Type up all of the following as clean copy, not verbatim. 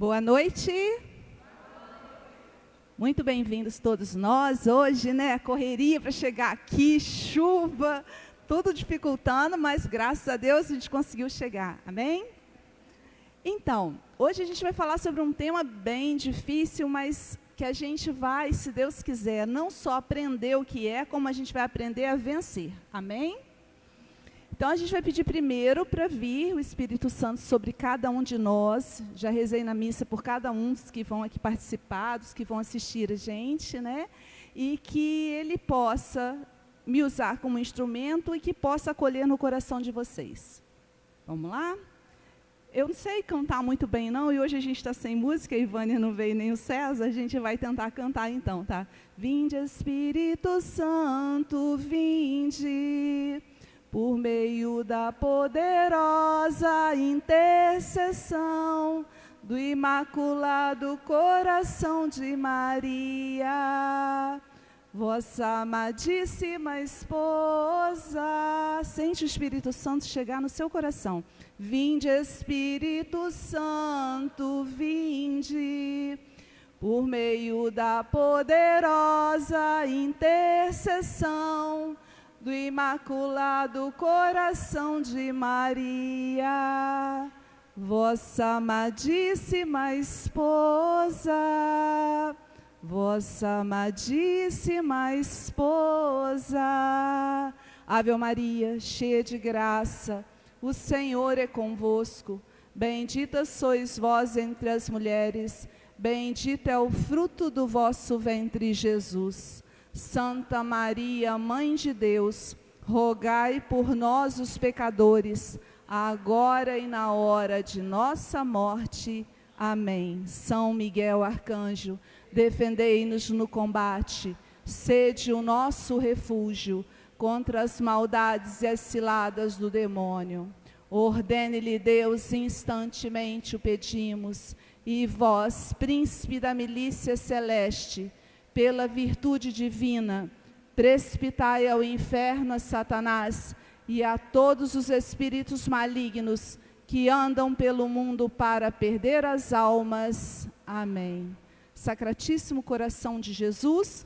Boa noite. Muito bem-vindos todos nós. Hoje, né, a correria para chegar aqui, chuva, tudo dificultando, mas graças a Deus a gente conseguiu chegar. Amém? Então, hoje a gente vai falar sobre um tema bem difícil, mas que a gente vai, se Deus quiser, não só aprender o que é, como a gente vai aprender a vencer. Amém? Então, a gente vai pedir primeiro para vir o Espírito Santo sobre cada um de nós. Já rezei na missa por cada um dos que vão aqui participar, dos que vão assistir a gente, né? E que Ele possa me usar como instrumento e que possa acolher no coração de vocês. Vamos lá? Eu não sei cantar muito bem, não, e hoje a gente está sem música, a Ivânia não veio nem o César, a gente vai tentar cantar então, tá? Vinde, Espírito Santo, vinde, por meio da poderosa intercessão do Imaculado Coração de Maria, vossa amadíssima esposa. Sente o Espírito Santo chegar no seu coração. Vinde, Espírito Santo, vinde, por meio da poderosa intercessão do Imaculado Coração de Maria, vossa amadíssima esposa, vossa amadíssima esposa. Ave Maria, cheia de graça, o Senhor é convosco. Bendita sois vós entre as mulheres, bendito é o fruto do vosso ventre, Jesus. Santa Maria, Mãe de Deus, rogai por nós, os pecadores, agora e na hora de nossa morte. Amém. São Miguel Arcanjo, defendei-nos no combate, sede o nosso refúgio contra as maldades e as ciladas do demônio. Ordene-lhe Deus, instantemente o pedimos, e vós, príncipe da milícia celeste, pela virtude divina, precipitai ao inferno a Satanás e a todos os espíritos malignos que andam pelo mundo para perder as almas. Amém. Sacratíssimo coração de Jesus.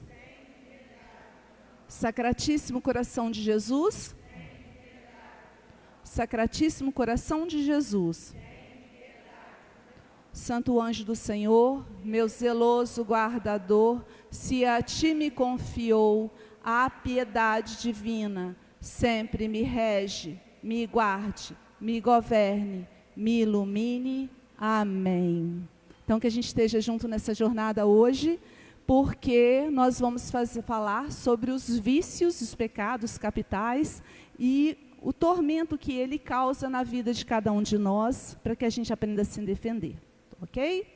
Sacratíssimo coração de Jesus. Sacratíssimo coração de Jesus. Santo anjo do Senhor, meu zeloso guardador, se a ti me confiou a piedade divina, sempre me rege, me guarde, me governe, me ilumine. Amém. Então, que a gente esteja junto nessa jornada hoje, porque nós vamos falar sobre os vícios, os pecados capitais e o tormento que ele causa na vida de cada um de nós, para que a gente aprenda a se defender. Ok?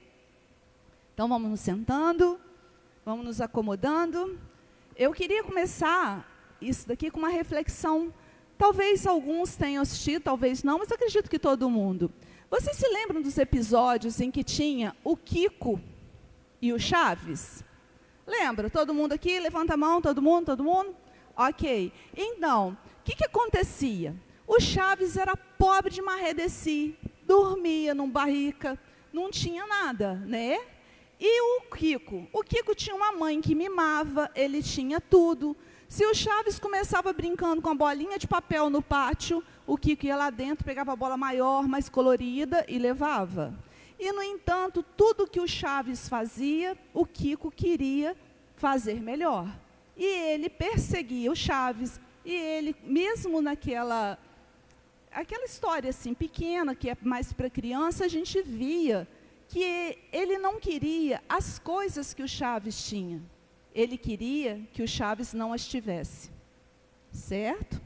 Então, vamos nos sentando, vamos nos acomodando. Eu queria começar isso daqui com uma reflexão. Talvez alguns tenham assistido, talvez não, mas acredito que todo mundo. Vocês se lembram dos episódios em que tinha o Kiko e o Chaves? Lembra? Todo mundo aqui? Levanta a mão, todo mundo? Todo mundo? Ok. Então, o que acontecia? O Chaves era pobre de marredeci, dormia num barrica, não tinha nada, né? E o Kiko tinha uma mãe que mimava, ele tinha tudo. Se o Chaves começava brincando com a bolinha de papel no pátio, o Kiko ia lá dentro, pegava a bola maior, mais colorida e levava. E, no entanto, tudo que o Chaves fazia, o Kiko queria fazer melhor. E ele perseguia o Chaves, e ele, mesmo naquela história assim, pequena, que é mais para criança, a gente via que ele não queria as coisas que o Chaves tinha. Ele queria que o Chaves não as tivesse. Certo?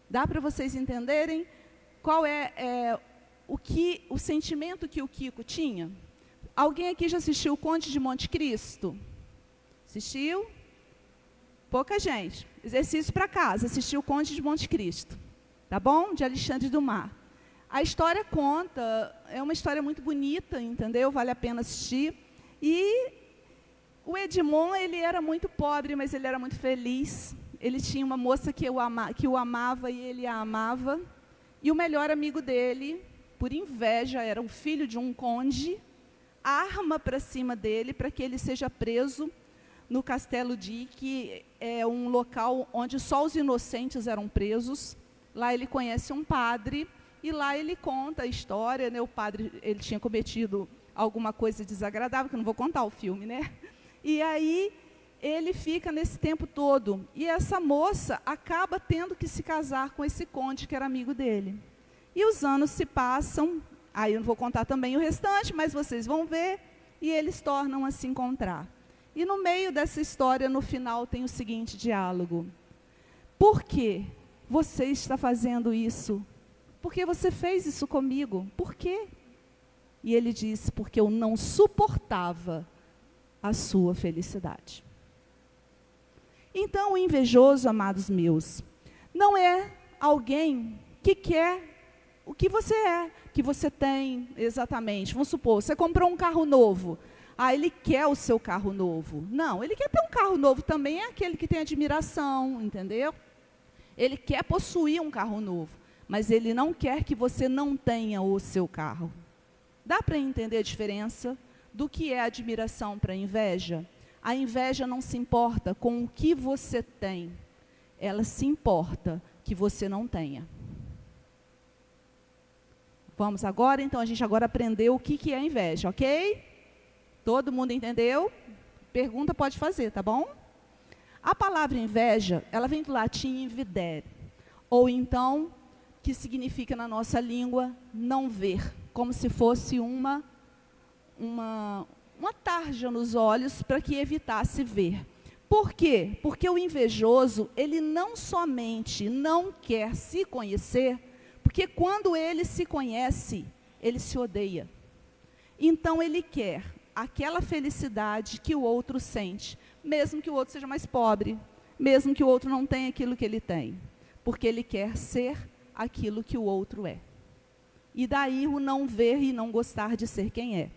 Dá para vocês entenderem qual é o sentimento que o Kiko tinha? Alguém aqui já assistiu o Conde de Monte Cristo? Assistiu? Pouca gente. Exercício para casa, assistiu o Conde de Monte Cristo. Tá bom? De Alexandre Dumas. A história conta, é uma história muito bonita, entendeu? Vale a pena assistir. E o Edmond, ele era muito pobre, mas ele era muito feliz. Ele tinha uma moça que o amava e ele a amava. E o melhor amigo dele, por inveja, era o filho de um conde, arma para cima dele para que ele seja preso no Castelo de, que é um local onde só os inocentes eram presos. Lá ele conhece um padre e lá ele conta a história, né? O padre, ele tinha cometido alguma coisa desagradável, que eu não vou contar o filme, né? E aí ele fica nesse tempo todo. E essa moça acaba tendo que se casar com esse conde que era amigo dele. E os anos se passam, aí eu não vou contar também o restante, mas vocês vão ver, e eles tornam a se encontrar. E no meio dessa história, no final, tem o seguinte diálogo: por que você está fazendo isso? Por que você fez isso comigo? Por quê? E ele disse: porque eu não suportava a sua felicidade. Então, o invejoso, amados meus, não é alguém que quer o que você é, que você tem exatamente. Vamos supor, você comprou um carro novo. Ah, ele quer o seu carro novo. Não, ele quer ter um carro novo também, é aquele que tem admiração, entendeu? Ele quer possuir um carro novo, mas ele não quer que você não tenha o seu carro. Dá para entender a diferença do que é admiração para inveja? A inveja não se importa com o que você tem, ela se importa que você não tenha. Vamos agora, então, a gente agora aprendeu o que é inveja, ok? Todo mundo entendeu? Pergunta pode fazer, tá bom? A palavra inveja, ela vem do latim invidere, ou então, que significa na nossa língua, não ver, como se fosse uma tarja nos olhos para que evitasse ver. Por quê? Porque o invejoso, ele não somente não quer se conhecer, porque quando ele se conhece, ele se odeia. Então ele quer aquela felicidade que o outro sente, mesmo que o outro seja mais pobre, mesmo que o outro não tenha aquilo que ele tem, porque ele quer ser aquilo que o outro é. E daí o não ver e não gostar de ser quem é.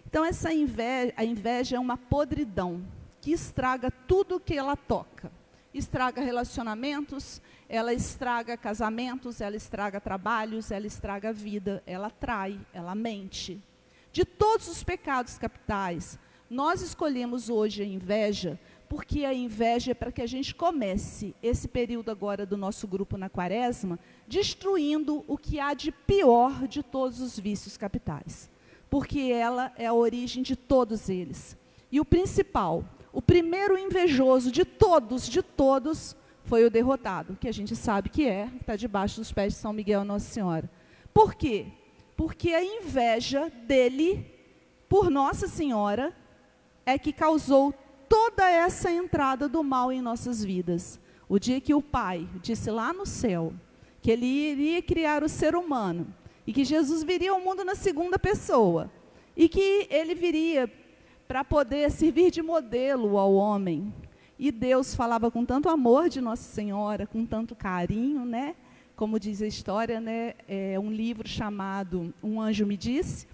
Então essa inveja, a inveja é uma podridão que estraga tudo que ela toca. Estraga relacionamentos, ela estraga casamentos, ela estraga trabalhos, ela estraga a vida, ela trai, ela mente. De todos os pecados capitais, nós escolhemos hoje a inveja, porque a inveja é para que a gente comece esse período agora do nosso grupo na Quaresma, destruindo o que há de pior de todos os vícios capitais. Porque ela é a origem de todos eles. E o principal, o primeiro invejoso de todos, foi o derrotado, que a gente sabe que está debaixo dos pés de São Miguel e Nossa Senhora. Por quê? Porque a inveja dele, por Nossa Senhora, é que causou toda essa entrada do mal em nossas vidas. O dia que o Pai disse lá no céu, que ele iria criar o ser humano, e que Jesus viria ao mundo na segunda pessoa, e que ele viria para poder servir de modelo ao homem. E Deus falava com tanto amor de Nossa Senhora, com tanto carinho, né? Como diz a história, né? É um livro chamado Um Anjo Me Disse.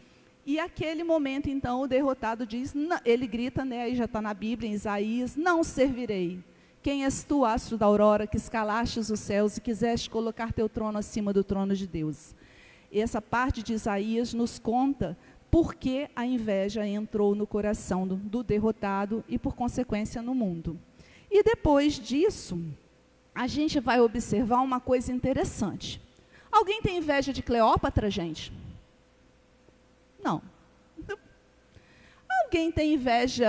E aquele momento, então, o derrotado diz, ele grita, né? Aí já está na Bíblia, em Isaías: não servirei. Quem és tu, astro da aurora, que escalastes os céus e quiseste colocar teu trono acima do trono de Deus? E essa parte de Isaías nos conta por que a inveja entrou no coração do derrotado e, por consequência, no mundo. E depois disso, a gente vai observar uma coisa interessante. Alguém tem inveja de Cleópatra, gente? Não. Alguém tem inveja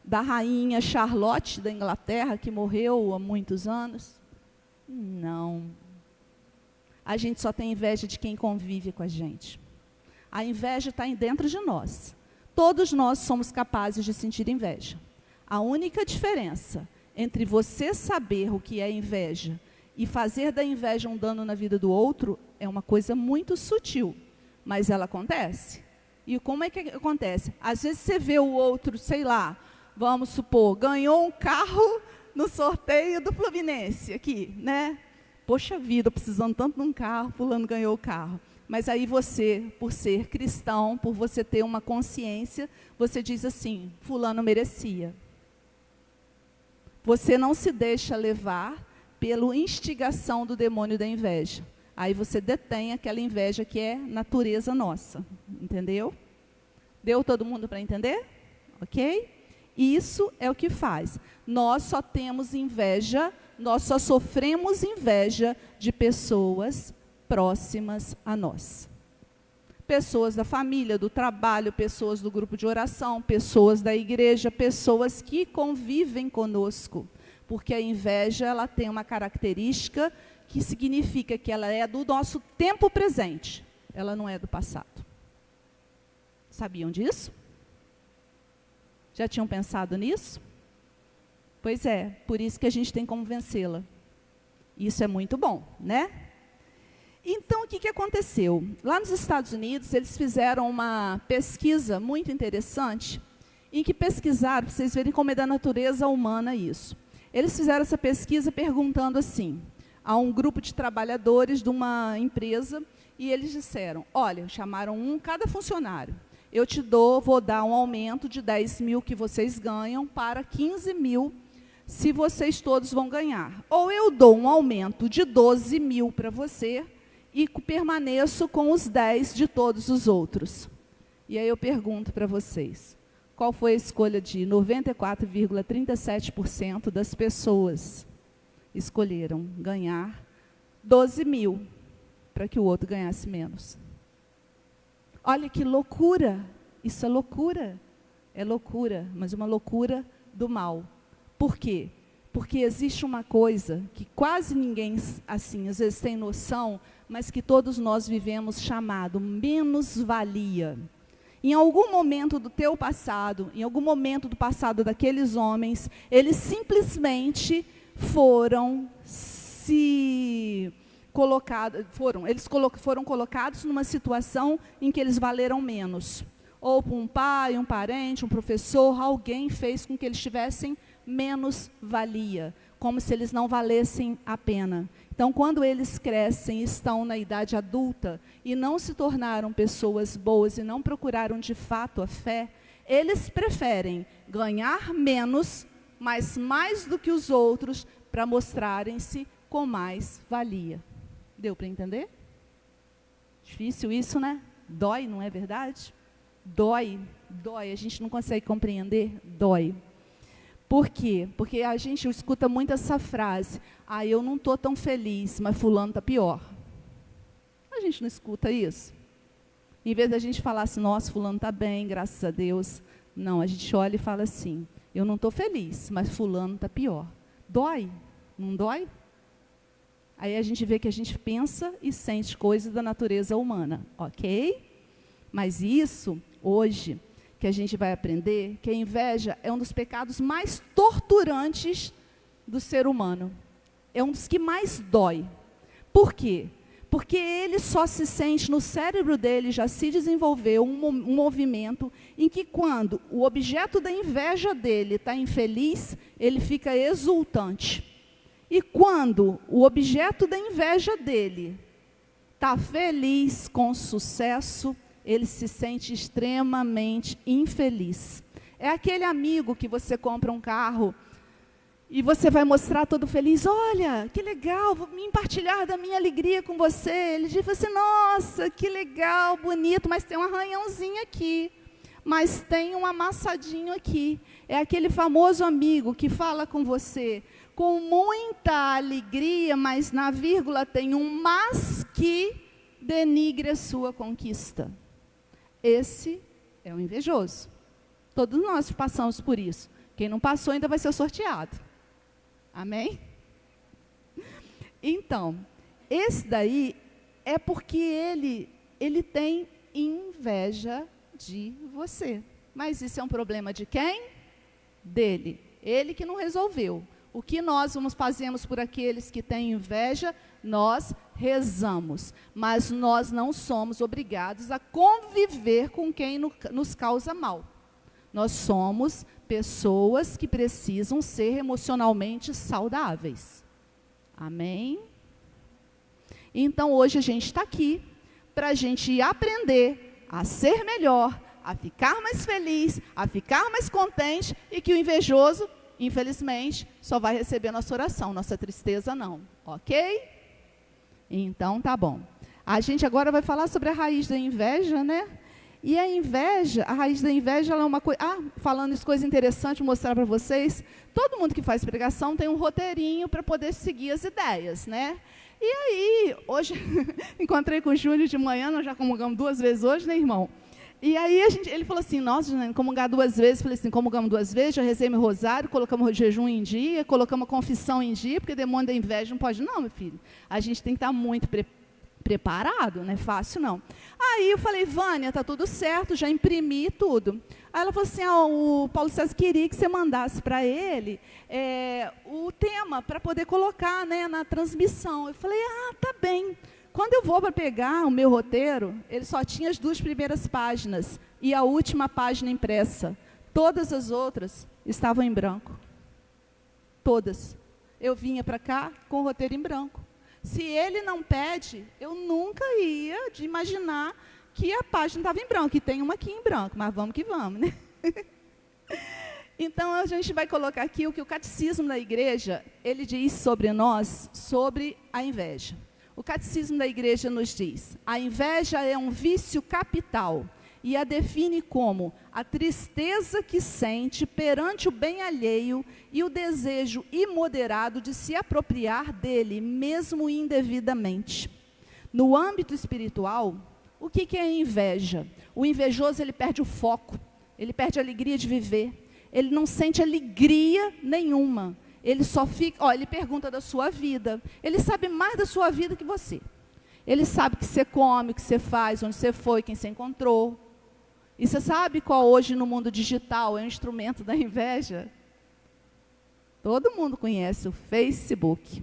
da rainha Charlotte da Inglaterra, que morreu há muitos anos? Não. A gente só tem inveja de quem convive com a gente. A inveja está dentro de nós. Todos nós somos capazes de sentir inveja. A única diferença entre você saber o que é inveja e fazer da inveja um dano na vida do outro é uma coisa muito sutil, mas ela acontece. E como é que acontece? Às vezes você vê o outro, sei lá, vamos supor, ganhou um carro no sorteio do Fluminense aqui, né? Poxa vida, precisando tanto de um carro, fulano ganhou o carro. Mas aí você, por ser cristão, por você ter uma consciência, você diz assim, fulano merecia. Você não se deixa levar pela instigação do demônio da inveja. Aí você detém aquela inveja que é natureza nossa, entendeu? Deu todo mundo para entender? Ok? Isso é o que faz. Nós só temos inveja, nós só sofremos inveja de pessoas próximas a nós. Pessoas da família, do trabalho, pessoas do grupo de oração, pessoas da igreja, pessoas que convivem conosco. Porque a inveja, ela tem uma característica que significa que ela é do nosso tempo presente. Ela não é do passado. Sabiam disso? Já tinham pensado nisso? Pois é, por isso que a gente tem como vencê-la. Isso é muito bom, né? Então, o que aconteceu? Lá nos Estados Unidos, eles fizeram uma pesquisa muito interessante, em que pesquisaram, para vocês verem como é da natureza humana isso. Eles fizeram essa pesquisa perguntando assim, a um grupo de trabalhadores de uma empresa, e eles disseram, olha, chamaram cada funcionário, eu vou dar um aumento de 10 mil que vocês ganham para 15 mil, se vocês todos vão ganhar. Ou eu dou um aumento de 12 mil para você, e permaneço com os 10 de todos os outros. E aí eu pergunto para vocês, qual foi a escolha de 94,37% das pessoas? Escolheram ganhar 12 mil, para que o outro ganhasse menos. Olha que loucura, isso é loucura, mas uma loucura do mal. Por quê? Porque existe uma coisa que quase ninguém, assim, às vezes tem noção, mas que todos nós vivemos chamado menos-valia. Em algum momento do teu passado, em algum momento do passado daqueles homens, eles simplesmente foram colocados numa situação em que eles valeram menos. Ou por um pai, um parente, um professor, alguém fez com que eles tivessem menos valia, como se eles não valessem a pena. Então, quando eles crescem, estão na idade adulta e não se tornaram pessoas boas e não procuraram de fato a fé, eles preferem ganhar menos, mas mais do que os outros, para mostrarem-se com mais valia. Deu para entender? Difícil isso, né? Dói, não é verdade? Dói, a gente não consegue compreender, dói. Por quê? Porque a gente escuta muito essa frase, eu não estou tão feliz, mas fulano está pior. A gente não escuta isso? Em vez da gente falar assim, nossa, fulano está bem, graças a Deus. Não, a gente olha e fala assim, eu não estou feliz, mas fulano está pior. Dói, não dói? Aí a gente vê que a gente pensa e sente coisas da natureza humana, ok? Mas isso, hoje, que a gente vai aprender, que a inveja é um dos pecados mais torturantes do ser humano. É um dos que mais dói. Por quê? Porque ele só se sente, no cérebro dele já se desenvolveu um movimento em que quando o objeto da inveja dele está infeliz, ele fica exultante. E quando o objeto da inveja dele está feliz com sucesso, ele se sente extremamente infeliz. É aquele amigo que você compra um carro e você vai mostrar todo feliz, olha, que legal, vou me compartilhar da minha alegria com você. Ele diz assim, nossa, que legal, bonito, mas tem um arranhãozinho aqui, mas tem um amassadinho aqui. É aquele famoso amigo que fala com você com muita alegria, mas na vírgula tem um mas que denigre a sua conquista. Esse é o invejoso. Todos nós passamos por isso. Quem não passou ainda vai ser sorteado. Amém? Então, esse daí é porque ele tem inveja de você. Mas isso é um problema de quem? Dele. Ele que não resolveu. O que nós fazemos por aqueles que têm inveja? Nós rezamos, mas nós não somos obrigados a conviver com quem nos causa mal. Nós somos pessoas que precisam ser emocionalmente saudáveis. Amém? Então, hoje a gente está aqui para a gente aprender a ser melhor, a ficar mais feliz, a ficar mais contente e que o invejoso, infelizmente, só vai receber nossa oração, nossa tristeza não, ok? Então, tá bom. A gente agora vai falar sobre a raiz da inveja, né? E a inveja, a raiz da inveja, ela é uma coisa... falando isso, coisa interessante, mostrar para vocês. Todo mundo que faz pregação tem um roteirinho para poder seguir as ideias, né? E aí, hoje, encontrei com o Júlio de manhã, nós já comungamos 2 vezes hoje, né, irmão? E aí, ele falou assim, nossa, Janaína, comungar 2 vezes. Falei assim, comungamos 2 vezes, já rezei meu rosário, colocamos o jejum em dia, colocamos a confissão em dia, porque demônio da inveja não pode não, meu filho. A gente tem que estar muito preparado, não é fácil não. Aí eu falei, Vânia, tá tudo certo, já imprimi tudo. Aí ela falou assim, o Paulo César queria que você mandasse para ele o tema, para poder colocar, né, na transmissão. Eu falei, tá bem. Quando eu vou para pegar o meu roteiro, ele só tinha as 2 primeiras páginas e a última página impressa. Todas as outras estavam em branco. Todas. Eu vinha para cá com o roteiro em branco. Se ele não pede, eu nunca ia de imaginar que a página estava em branco. E tem uma aqui em branco, mas vamos que vamos, né? Então, a gente vai colocar aqui o que o Catecismo da Igreja, ele diz sobre nós, sobre a inveja. O Catecismo da Igreja nos diz, a inveja é um vício capital e a define como a tristeza que sente perante o bem alheio e o desejo imoderado de se apropriar dele, mesmo indevidamente. No âmbito espiritual, o que é inveja? O invejoso, ele perde o foco, ele perde a alegria de viver, ele não sente alegria nenhuma. Ele só fica, ele pergunta da sua vida. Ele sabe mais da sua vida que você. Ele sabe o que você come, o que você faz, onde você foi, quem você encontrou. E você sabe qual hoje no mundo digital é o instrumento da inveja? Todo mundo conhece o Facebook.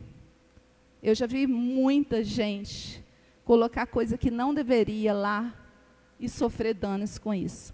Eu já vi muita gente colocar coisa que não deveria lá e sofrer danos com isso.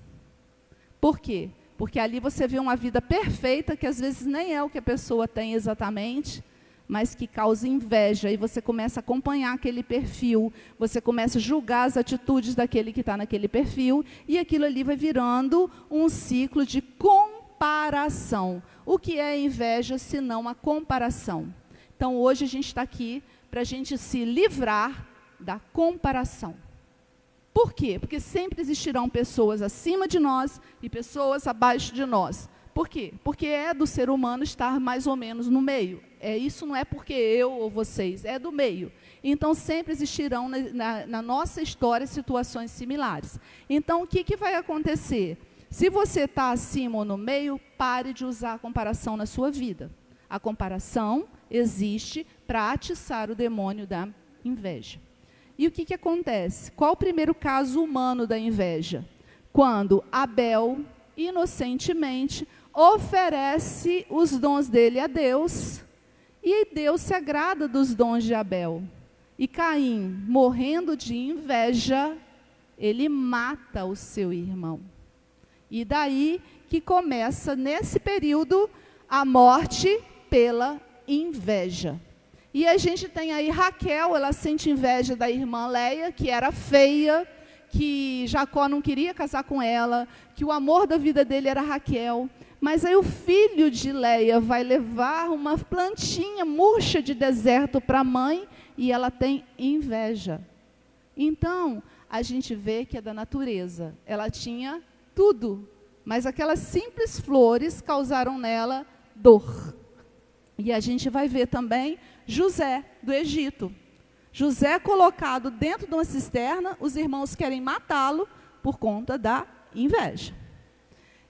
Por quê? Porque ali você vê uma vida perfeita, que às vezes nem é o que a pessoa tem exatamente, mas que causa inveja. E você começa a acompanhar aquele perfil, você começa a julgar as atitudes daquele que está naquele perfil, e aquilo ali vai virando um ciclo de comparação. O que é inveja, se não a comparação? Então, hoje a gente está aqui para a gente se livrar da comparação. Por quê? Porque sempre existirão pessoas acima de nós e pessoas abaixo de nós. Por quê? Porque é do ser humano estar mais ou menos no meio. Isso não é porque eu ou vocês, é do meio. Então, sempre existirão na nossa história situações similares. Então, o que vai acontecer? Se você está acima ou no meio, pare de usar a comparação na sua vida. A comparação existe para atiçar o demônio da inveja. E o que acontece? Qual o primeiro caso humano da inveja? Quando Abel, inocentemente, oferece os dons dele a Deus, e Deus se agrada dos dons de Abel. E Caim, morrendo de inveja, ele mata o seu irmão. E daí que começa, nesse período, a morte pela inveja. E a gente tem aí Raquel, ela sente inveja da irmã Leia, que era feia, que Jacó não queria casar com ela, que o amor da vida dele era Raquel. Mas aí o filho de Leia vai levar uma plantinha murcha de deserto para a mãe e ela tem inveja. Então, a gente vê que é da natureza. Ela tinha tudo, mas aquelas simples flores causaram nela dor. E a gente vai ver também José, do Egito. José colocado dentro de uma cisterna, os irmãos querem matá-lo por conta da inveja.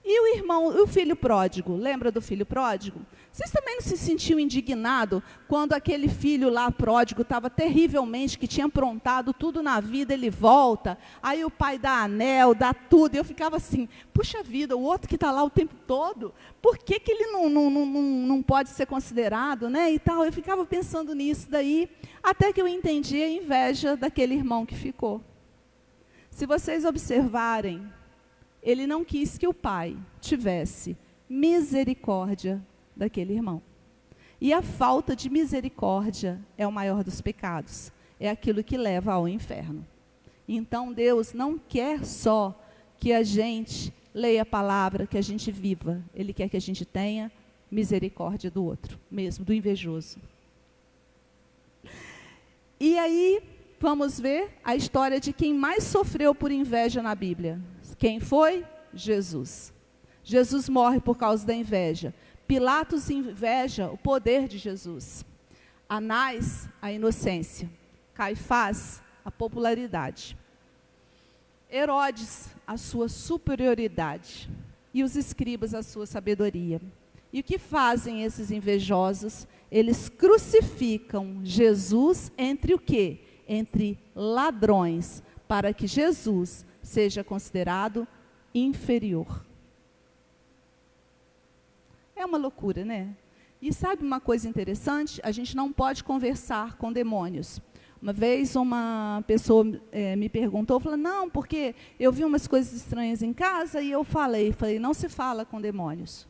E o filho pródigo, lembra do filho pródigo? Vocês também não se sentiam indignados quando aquele filho lá pródigo estava terrivelmente, que tinha aprontado tudo na vida, ele volta, aí o pai dá anel, dá tudo, e eu ficava assim, puxa vida, o outro que está lá o tempo todo, por que ele não pode ser considerado, né, e tal? Eu ficava pensando nisso daí, até que eu entendi a inveja daquele irmão que ficou. Se vocês observarem, ele não quis que o pai tivesse misericórdia daquele irmão. E a falta de misericórdia é o maior dos pecados. É aquilo que leva ao inferno. Então, Deus não quer só que a gente leia a palavra, que a gente viva. Ele quer que a gente tenha misericórdia do outro, mesmo do invejoso. E aí, vamos ver a história de quem mais sofreu por inveja na Bíblia. Quem foi? Jesus. Jesus morre por causa da inveja. Pilatos inveja o poder de Jesus. Anás, a inocência. Caifás, a popularidade. Herodes, a sua superioridade. E os escribas, a sua sabedoria. E o que fazem esses invejosos? Eles crucificam Jesus entre o quê? Entre ladrões, para que Jesus seja considerado inferior. É uma loucura, né? E sabe uma coisa interessante? A gente não pode conversar com demônios. Uma vez uma pessoa me perguntou, falou, não, porque eu vi umas coisas estranhas em casa e eu falei, não se fala com demônios.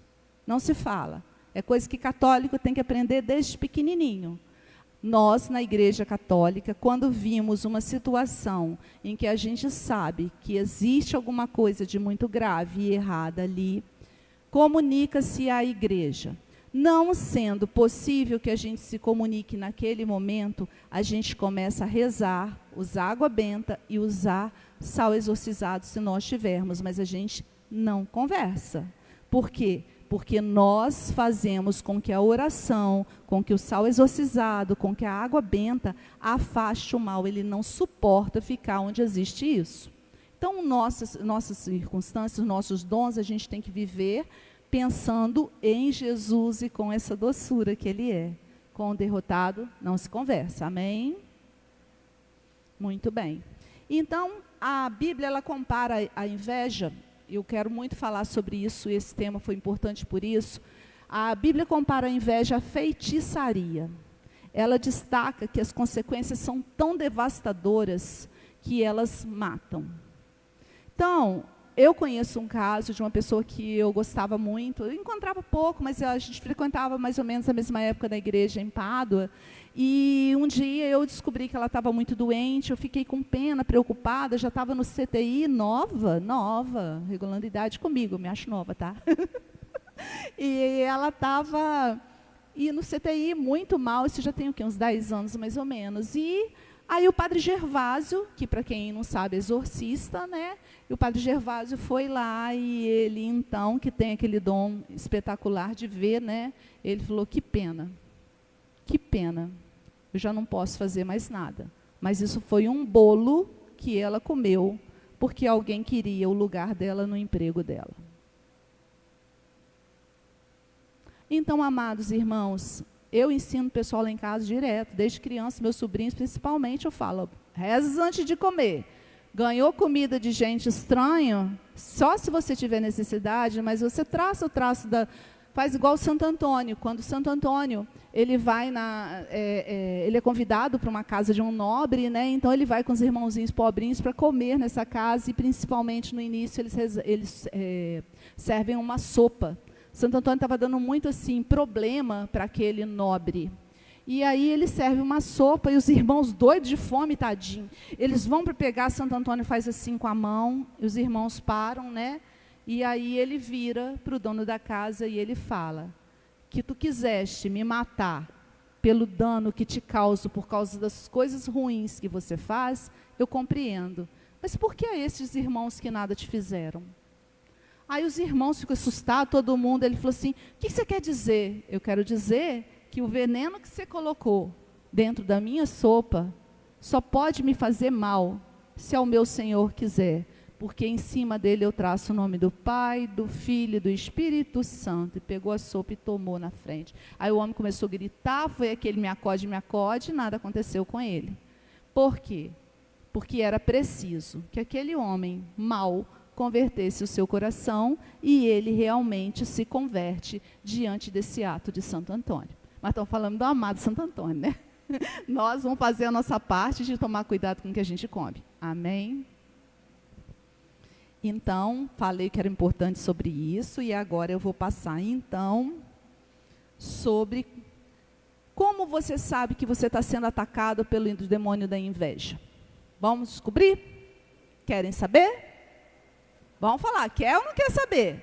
Não se fala. É coisa que católico tem que aprender desde pequenininho. Nós, na Igreja Católica, quando vimos uma situação em que a gente sabe que existe alguma coisa de muito grave e errada ali, comunica-se à igreja. Não sendo possível que a gente se comunique naquele momento, a gente começa a rezar, usar água benta e usar sal exorcizado se nós tivermos, mas a gente não conversa. Por quê? Porque nós fazemos com que a oração, com que o sal exorcizado, com que a água benta afaste o mal, ele não suporta ficar onde existe isso. Então, nossas circunstâncias, nossos dons, a gente tem que viver pensando em Jesus e com essa doçura que Ele é. Com o derrotado não se conversa, amém? Muito bem. Então, a Bíblia, ela compara a inveja, eu quero muito falar sobre isso, esse tema foi importante por isso. A Bíblia compara a inveja à feitiçaria. Ela destaca que as consequências são tão devastadoras que elas matam. Então, eu conheço um caso de uma pessoa que eu gostava muito, eu encontrava pouco, mas a gente frequentava mais ou menos a mesma época na igreja em Pádua, e um dia eu descobri que ela estava muito doente, eu fiquei com pena, preocupada, já estava no CTI, nova, regulando idade comigo, me acho nova, tá? E ela estava no CTI muito mal, isso já tem o quê? Uns 10 anos mais ou menos, e aí o padre Gervásio, que para quem não sabe é exorcista, né? E o padre Gervásio foi lá e ele então, que tem aquele dom espetacular de ver, né? Ele falou, que pena, eu já não posso fazer mais nada. Mas isso foi um bolo que ela comeu, porque alguém queria o lugar dela no emprego dela. Então, amados irmãos, eu ensino o pessoal lá em casa direto, desde criança, meus sobrinhos principalmente, eu falo, reza antes de comer. Ganhou comida de gente estranha, só se você tiver necessidade, mas você traça o traço da... Faz igual Santo Antônio. Quando Santo Antônio, ele vai ele é convidado para uma casa de um nobre, né? Então ele vai com os irmãozinhos pobrinhos para comer nessa casa, e principalmente no início eles servem uma sopa. Santo Antônio estava dando muito assim, problema para aquele nobre. E aí ele serve uma sopa e os irmãos doidos de fome, tadinho, eles vão para pegar, Santo Antônio faz assim com a mão, e os irmãos param, né? E aí ele vira para o dono da casa e ele fala, que tu quiseste me matar pelo dano que te causo por causa das coisas ruins que você faz, eu compreendo. Mas por que a esses irmãos que nada te fizeram? Aí os irmãos ficam assustados, todo mundo, ele falou assim, o que você quer dizer? Eu quero dizer que o veneno que você colocou dentro da minha sopa só pode me fazer mal se ao meu Senhor quiser, porque em cima dele eu traço o nome do Pai, do Filho e do Espírito Santo. E pegou a sopa e tomou na frente. Aí o homem começou a gritar, foi aquele me acode, e nada aconteceu com ele. Por quê? Porque era preciso que aquele homem mau convertesse o seu coração e ele realmente se converte diante desse ato de Santo Antônio. Mas estão falando do amado Santo Antônio, né? Nós vamos fazer a nossa parte de tomar cuidado com o que a gente come. Amém? Então, falei que era importante sobre isso, e agora eu vou passar, então, sobre como você sabe que você está sendo atacado pelo demônio da inveja. Vamos descobrir? Querem saber? Vamos falar, quer ou não quer saber?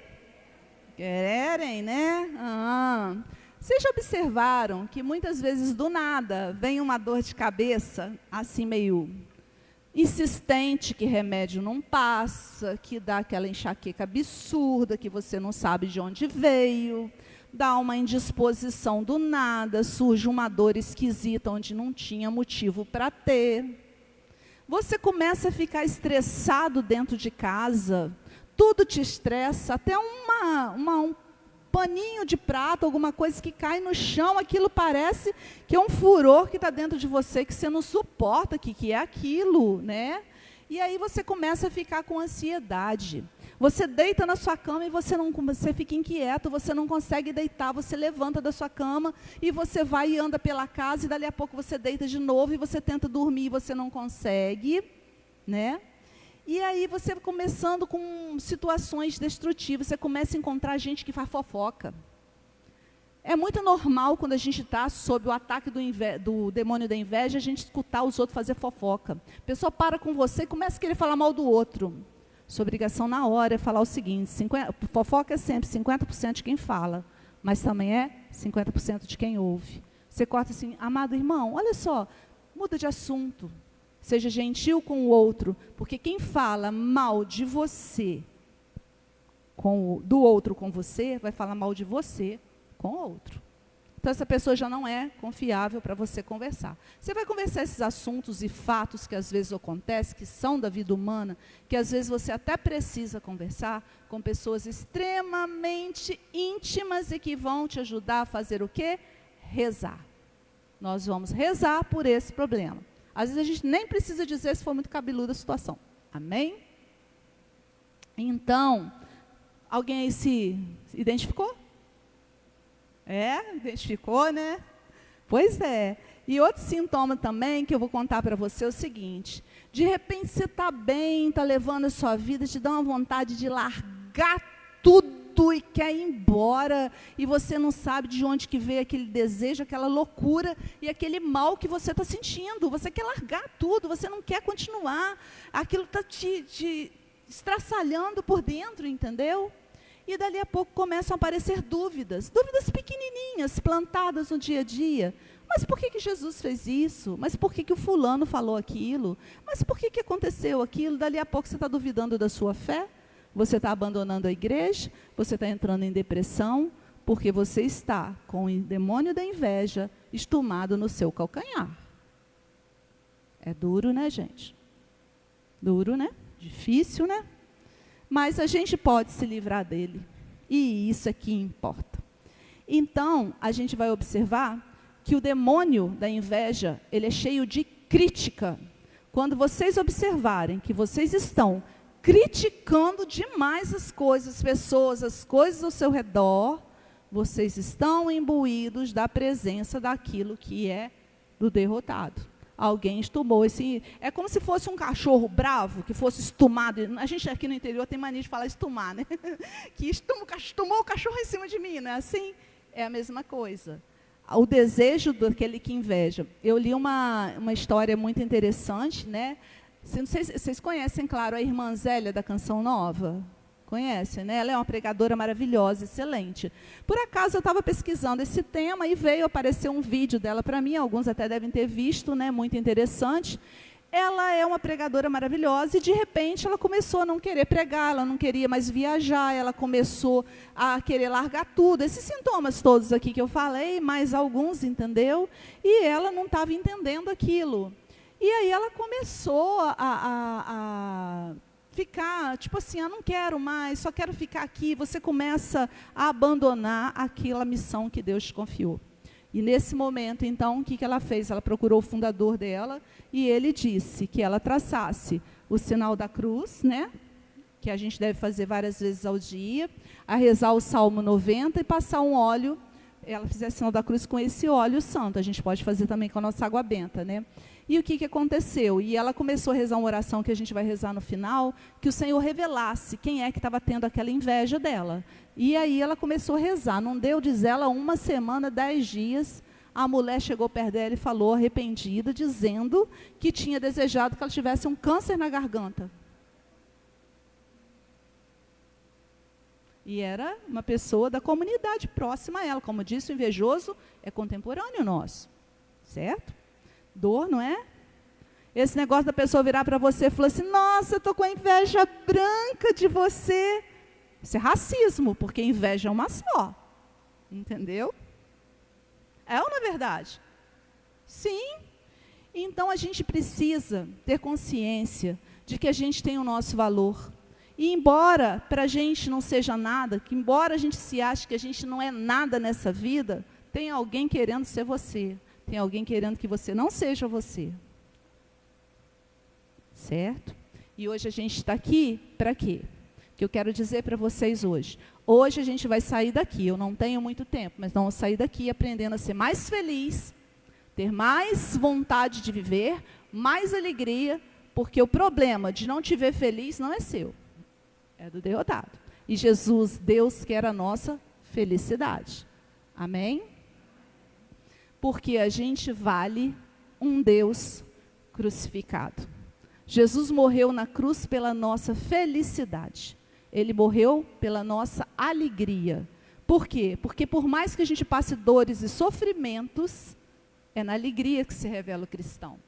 Querem, né? Vocês já observaram que muitas vezes do nada vem uma dor de cabeça, assim meio insistente que remédio não passa, que dá aquela enxaqueca absurda, que você não sabe de onde veio, dá uma indisposição do nada, surge uma dor esquisita onde não tinha motivo para ter. Você começa a ficar estressado dentro de casa, tudo te estressa, até um paninho de prato, alguma coisa que cai no chão, aquilo parece que é um furor que está dentro de você, que você não suporta, que é aquilo, né? E aí você começa a ficar com ansiedade. Você deita na sua cama e você fica inquieto, você não consegue deitar, você levanta da sua cama e você vai e anda pela casa e dali a pouco você deita de novo e você tenta dormir e você não consegue, né? E aí você começando com situações destrutivas, você começa a encontrar gente que faz fofoca. É muito normal quando a gente está sob o ataque do demônio da inveja, a gente escutar os outros fazer fofoca. A pessoa para com você e começa a querer falar mal do outro. Sua obrigação na hora é falar o seguinte, fofoca é sempre 50% de quem fala, mas também é 50% de quem ouve. Você corta assim, amado irmão, olha só, muda de assunto, seja gentil com o outro, porque quem fala mal de você, do outro com você, vai falar mal de você com o outro. Então, essa pessoa já não é confiável para você conversar. Você vai conversar esses assuntos e fatos que às vezes acontecem, que são da vida humana, que às vezes você até precisa conversar com pessoas extremamente íntimas e que vão te ajudar a fazer o quê? Rezar. Nós vamos rezar por esse problema. Às vezes a gente nem precisa dizer se for muito cabeluda a situação. Amém? Então, alguém aí se identificou? Identificou, né? Pois é. E outro sintoma também que eu vou contar para você é o seguinte. De repente você está bem, está levando a sua vida, te dá uma vontade de largar tudo e quer ir embora. E você não sabe de onde que veio aquele desejo, aquela loucura e aquele mal que você está sentindo. Você quer largar tudo, você não quer continuar. Aquilo está te estraçalhando por dentro, entendeu? E dali a pouco começam a aparecer dúvidas pequenininhas, plantadas no dia a dia. Mas por que Jesus fez isso? Mas por que o fulano falou aquilo? Mas por que aconteceu aquilo? Dali a pouco você está duvidando da sua fé? Você está abandonando a igreja? Você está entrando em depressão? Porque você está com o demônio da inveja estumado no seu calcanhar. É duro, né, gente? Duro, né? Difícil, né? Mas a gente pode se livrar dele. E isso é que importa. Então, a gente vai observar que o demônio da inveja, ele é cheio de crítica. Quando vocês observarem que vocês estão criticando demais as coisas, pessoas, as coisas ao seu redor, vocês estão imbuídos da presença daquilo que é do derrotado. Alguém estumou esse... É como se fosse um cachorro bravo, que fosse estumado. A gente aqui no interior tem mania de falar estumar, né? Que estumou o cachorro em cima de mim, não é assim? É a mesma coisa. O desejo daquele que inveja. Eu li uma história muito interessante, né? Não sei se vocês conhecem, claro, a irmã Zélia da Canção Nova. Conhecem, né? Ela é uma pregadora maravilhosa, excelente. Por acaso eu estava pesquisando esse tema e veio aparecer um vídeo dela para mim, alguns até devem ter visto, né? Muito interessante. Ela é uma pregadora maravilhosa e de repente ela começou a não querer pregar, ela não queria mais viajar, ela começou a querer largar tudo. Esses sintomas todos aqui que eu falei, mais alguns, entendeu? E ela não estava entendendo aquilo. E aí ela começou a ficar, tipo assim, não quero mais, só quero ficar aqui. Você começa a abandonar aquela missão que Deus te confiou. E nesse momento, então, o que ela fez? Ela procurou o fundador dela e ele disse que ela traçasse o sinal da cruz, né? Que a gente deve fazer várias vezes ao dia, a rezar o Salmo 90 e passar um óleo. Ela fizesse o sinal da cruz com esse óleo santo. A gente pode fazer também com a nossa água benta, né? E o que aconteceu? E ela começou a rezar uma oração que a gente vai rezar no final, que o Senhor revelasse quem é que estava tendo aquela inveja dela. E aí ela começou a rezar. Não deu, diz ela, 1 semana, 10 dias, a mulher chegou perto dela e falou, arrependida, dizendo que tinha desejado que ela tivesse um câncer na garganta. E era uma pessoa da comunidade próxima a ela. Como disse, o invejoso é contemporâneo nosso. Certo? Dor, não é? Esse negócio da pessoa virar para você e falar assim, nossa, eu estou com a inveja branca de você. Isso é racismo, porque inveja é uma só. Entendeu? É ou não é verdade? Sim. Então a gente precisa ter consciência de que a gente tem o nosso valor. E embora para a gente não seja nada, que embora a gente se ache que a gente não é nada nessa vida, tem alguém querendo ser você. Tem alguém querendo que você não seja você. Certo? E hoje a gente está aqui para quê? O que eu quero dizer para vocês hoje. Hoje a gente vai sair daqui, eu não tenho muito tempo, mas vamos sair daqui aprendendo a ser mais feliz, ter mais vontade de viver, mais alegria, porque o problema de não te ver feliz não é seu, é do derrotado. E Jesus, Deus, quer a nossa felicidade. Amém? Porque a gente vale um Deus crucificado. Jesus morreu na cruz pela nossa felicidade. Ele morreu pela nossa alegria. Por quê? Porque por mais que a gente passe dores e sofrimentos, é na alegria que se revela o cristão.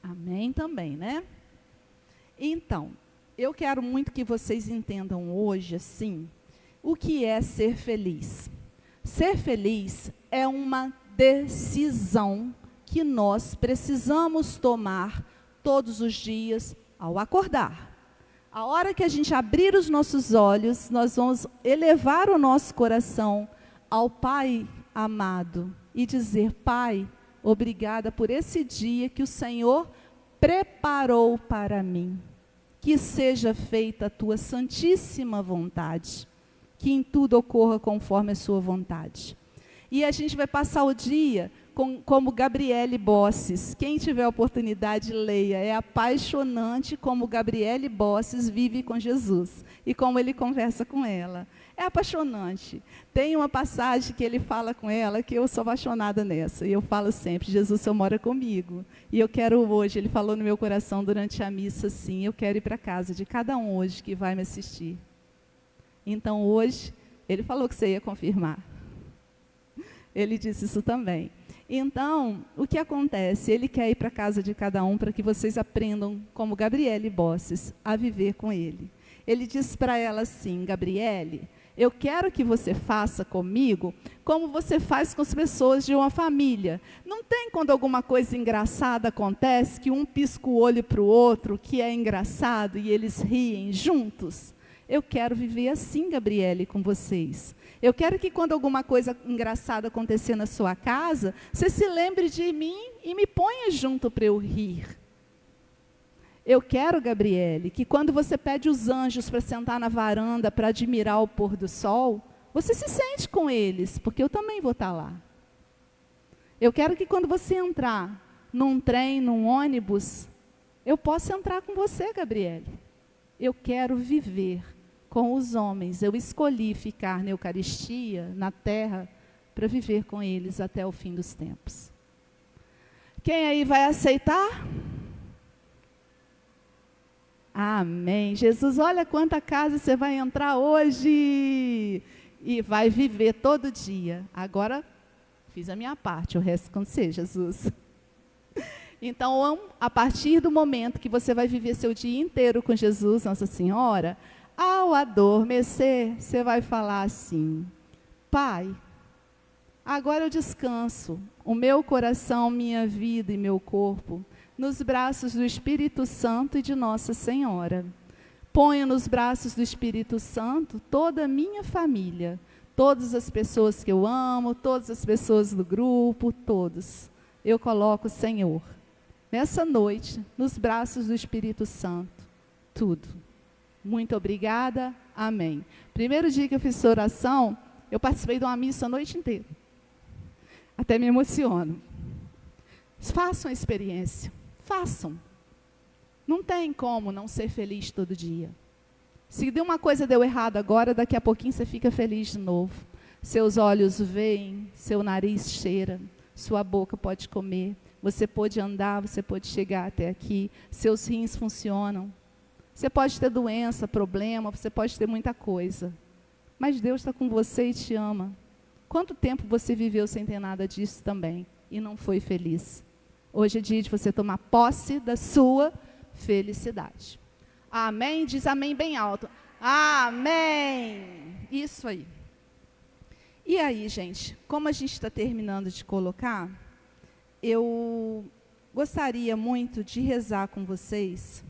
Amém também, né? Então, eu quero muito que vocês entendam hoje, assim, o que é ser feliz. Ser feliz é uma decisão que nós precisamos tomar todos os dias ao acordar. A hora que a gente abrir os nossos olhos, nós vamos elevar o nosso coração ao Pai amado e dizer, Pai, obrigada por esse dia que o Senhor preparou para mim. Que seja feita a tua santíssima vontade, que em tudo ocorra conforme a sua vontade. E a gente vai passar o dia como Gabriele Bosses. Quem tiver a oportunidade, leia. É apaixonante como Gabriele Bosses vive com Jesus e como ele conversa com ela. É apaixonante. Tem uma passagem que ele fala com ela que eu sou apaixonada nessa. E eu falo sempre, Jesus, o Senhor mora comigo. E eu quero hoje, ele falou no meu coração durante a missa assim, eu quero ir para casa de cada um hoje que vai me assistir. Então hoje, ele falou que você ia confirmar. Ele disse isso também. Então, o que acontece? Ele quer ir para a casa de cada um para que vocês aprendam, como Gabriele Bosses, a viver com ele. Ele diz para ela assim, Gabriele, eu quero que você faça comigo como você faz com as pessoas de uma família. Não tem quando alguma coisa engraçada acontece, que um pisca o olho para o outro, que é engraçado, e eles riem juntos? Eu quero viver assim, Gabriele, com vocês. Eu quero que quando alguma coisa engraçada acontecer na sua casa, você se lembre de mim e me ponha junto para eu rir. Eu quero, Gabriele, que quando você pede os anjos para sentar na varanda para admirar o pôr do sol, você se sente com eles, porque eu também vou estar lá. Eu quero que quando você entrar num trem, num ônibus, eu possa entrar com você, Gabriele. Eu quero viver com os homens. Eu escolhi ficar na Eucaristia, na terra, para viver com eles até o fim dos tempos. Quem aí vai aceitar? Amém. Jesus, olha quanta casa você vai entrar hoje. E vai viver todo dia. Agora, fiz a minha parte, o resto com você, Jesus. Então, a partir do momento que você vai viver seu dia inteiro com Jesus, Nossa Senhora, ao adormecer, você vai falar assim, Pai, agora eu descanso o meu coração, minha vida e meu corpo nos braços do Espírito Santo e de Nossa Senhora. Ponho nos braços do Espírito Santo toda a minha família, todas as pessoas que eu amo, todas as pessoas do grupo, todos. Eu coloco, Senhor, nessa noite, nos braços do Espírito Santo, tudo. Muito obrigada, amém. Primeiro dia que eu fiz essa oração, eu participei de uma missa a noite inteira. Até me emociono. Façam a experiência, façam. Não tem como não ser feliz todo dia. Se uma coisa deu errado agora, daqui a pouquinho você fica feliz de novo. Seus olhos veem, seu nariz cheira, sua boca pode comer, você pode andar, você pode chegar até aqui, seus rins funcionam. Você pode ter doença, problema, você pode ter muita coisa. Mas Deus está com você e te ama. Quanto tempo você viveu sem ter nada disso também e não foi feliz? Hoje é dia de você tomar posse da sua felicidade. Amém? Diz amém bem alto. Amém! Isso aí. E aí, gente, como a gente está terminando de colocar, eu gostaria muito de rezar com vocês.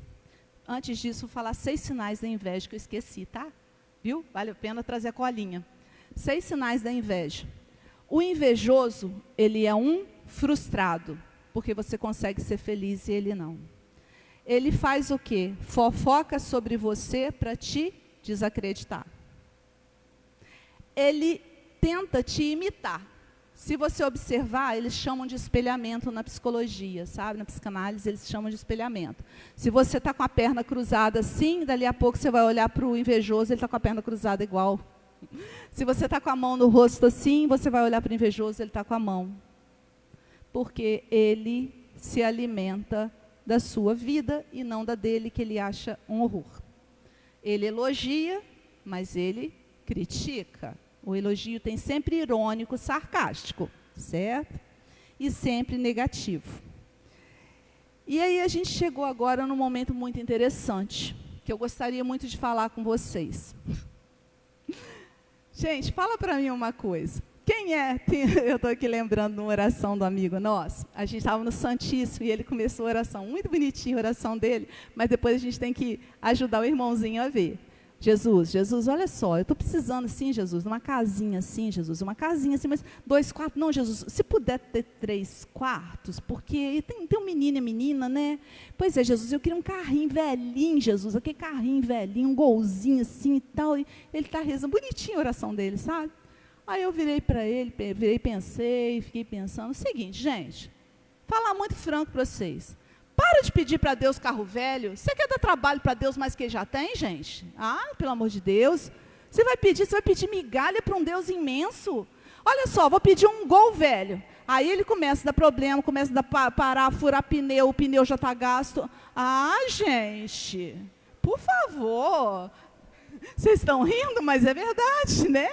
Antes disso, falar 6 sinais da inveja que eu esqueci, tá? Viu? Vale a pena trazer a colinha. 6 sinais da inveja. O invejoso, ele é um frustrado, porque você consegue ser feliz e ele não. Ele faz o quê? Fofoca sobre você para te desacreditar. Ele tenta te imitar. Se você observar, eles chamam de espelhamento na psicologia, sabe? Na psicanálise, eles chamam de espelhamento. Se você está com a perna cruzada assim, dali a pouco você vai olhar para o invejoso, ele está com a perna cruzada igual. Se você está com a mão no rosto assim, você vai olhar para o invejoso, ele está com a mão. Porque ele se alimenta da sua vida e não da dele, que ele acha um horror. Ele elogia, mas ele critica. O elogio tem sempre irônico, sarcástico, certo? E sempre negativo. E aí a gente chegou agora num momento muito interessante, que eu gostaria muito de falar com vocês. Gente, fala para mim uma coisa. Quem é? Eu estou aqui lembrando de uma oração do amigo nosso. A gente estava no Santíssimo e ele começou a oração. Muito bonitinha a oração dele, mas depois a gente tem que ajudar o irmãozinho a ver. Jesus, olha só, eu estou precisando, assim, Jesus, de uma casinha assim, Jesus, uma casinha assim, mas 2 quartos, não, Jesus, se puder ter 3 quartos, porque tem um menino e menina, né? Pois é, Jesus, eu queria um carrinho velhinho, Jesus, aquele carrinho velhinho, um golzinho assim e tal, e ele está rezando, bonitinha a oração dele, sabe? Aí eu virei para ele, pensei, fiquei pensando, o seguinte, gente, falar muito franco para vocês. Para de pedir para Deus carro velho. Você quer dar trabalho para Deus mais que já tem, gente? Ah, pelo amor de Deus. Você vai pedir migalha para um Deus imenso? Olha só, vou pedir um Gol velho. Aí ele começa a dar problema, começa a parar, furar pneu, o pneu já está gasto. Ah, gente, por favor. Vocês estão rindo, mas é verdade, né?